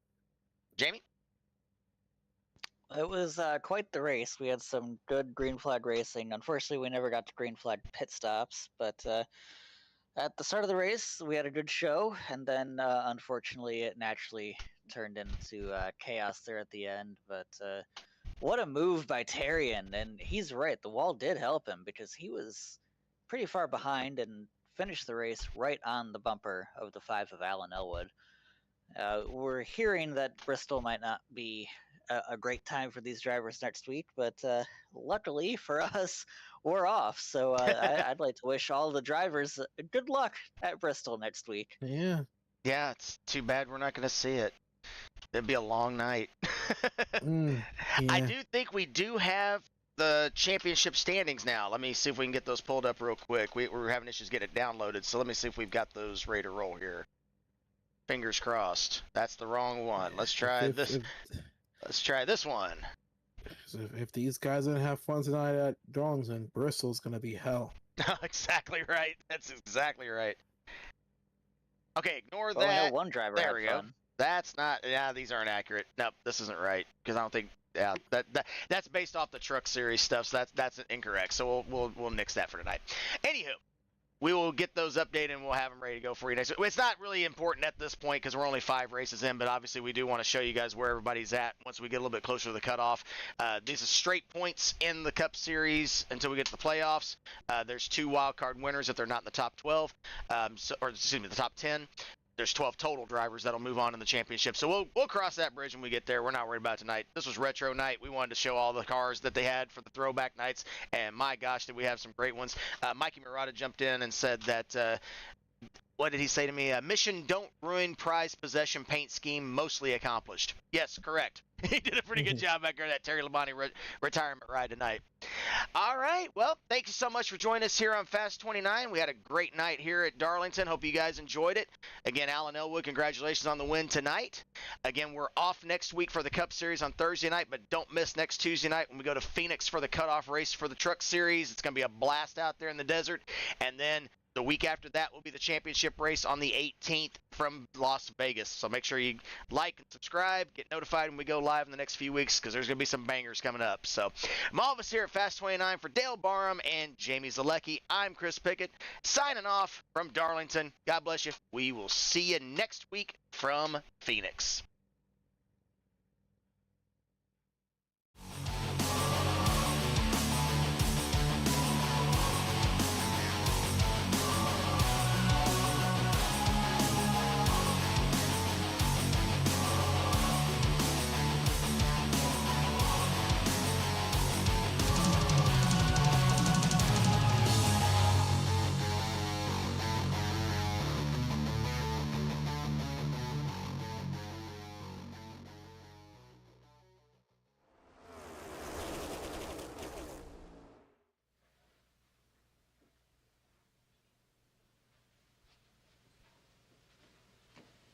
Jamie? It was quite the race. We had some good green flag racing. Unfortunately, we never got to green flag pit stops, but at the start of the race, we had a good show, and then unfortunately, it naturally turned into chaos there at the end. But what a move by Terrian, and he's right. The wall did help him because he was pretty far behind and finished the race right on the bumper of the 5 of Alan Elwood. We're hearing that Bristol might not be a great time for these drivers next week, but luckily for us, we're off. So I'd like to wish all the drivers good luck at Bristol next week. Yeah. Yeah, it's too bad we're not going to see it. It'd be a long night. Yeah. I do think we do have the championship standings now. Let me see if we can get those pulled up real quick. We're having issues getting it downloaded, so let me see if we've got those ready to roll here. Fingers crossed. That's the wrong one. Let's try this. Let's try this one. If these guys didn't have fun tonight at Darlington, Bristol's going to be hell. Exactly right. That's exactly right. Okay, ignore Well, that. I know one driver there had we fun. go. That's not. Yeah, these aren't accurate. Nope, this isn't right because I don't think. Yeah, that's based off the truck series stuff. So that's incorrect. So we'll nix that for tonight. Anywho, we will get those updated and we'll have them ready to go for you next week. It's not really important at this point because we're only 5 races in, but obviously we do want to show you guys where everybody's at once we get a little bit closer to the cutoff. These are straight points in the Cup Series until we get to the playoffs. There's 2 wild card winners if they're not in the top 12, or excuse me, the top 10. There's 12 total drivers that'll move on in the championship. So we'll cross that bridge when we get there. We're not worried about it tonight. This was retro night. We wanted to show all the cars that they had for the throwback nights, and my gosh, did we have some great ones. Mikey Murata jumped in and said that, what did he say to me? Mission don't ruin prize possession paint scheme mostly accomplished. Yes, correct. He did a pretty good job back there, that Terry Labonte retirement ride tonight. All right. Well, thank you so much for joining us here on Fast 29. We had a great night here at Darlington. Hope you guys enjoyed it. Again, Alan Elwood, congratulations on the win tonight. Again, we're off next week for the Cup Series on Thursday night, but don't miss next Tuesday night when we go to Phoenix for the cutoff race for the Truck Series. It's going to be a blast out there in the desert. And then the week after that will be the championship race on the 18th from Las Vegas. So make sure you like and subscribe, get notified when we go live in the next few weeks because there's going to be some bangers coming up. So from all of us here at Fast 29, for Dale Barham and Jamie Zalecki, I'm Chris Pickett, signing off from Darlington. God bless you. We will see you next week from Phoenix.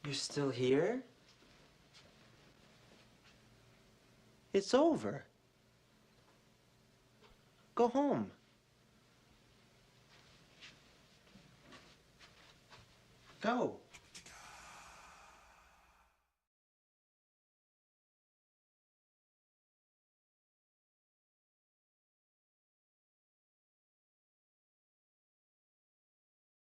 You're still here? It's over. Go home. Go.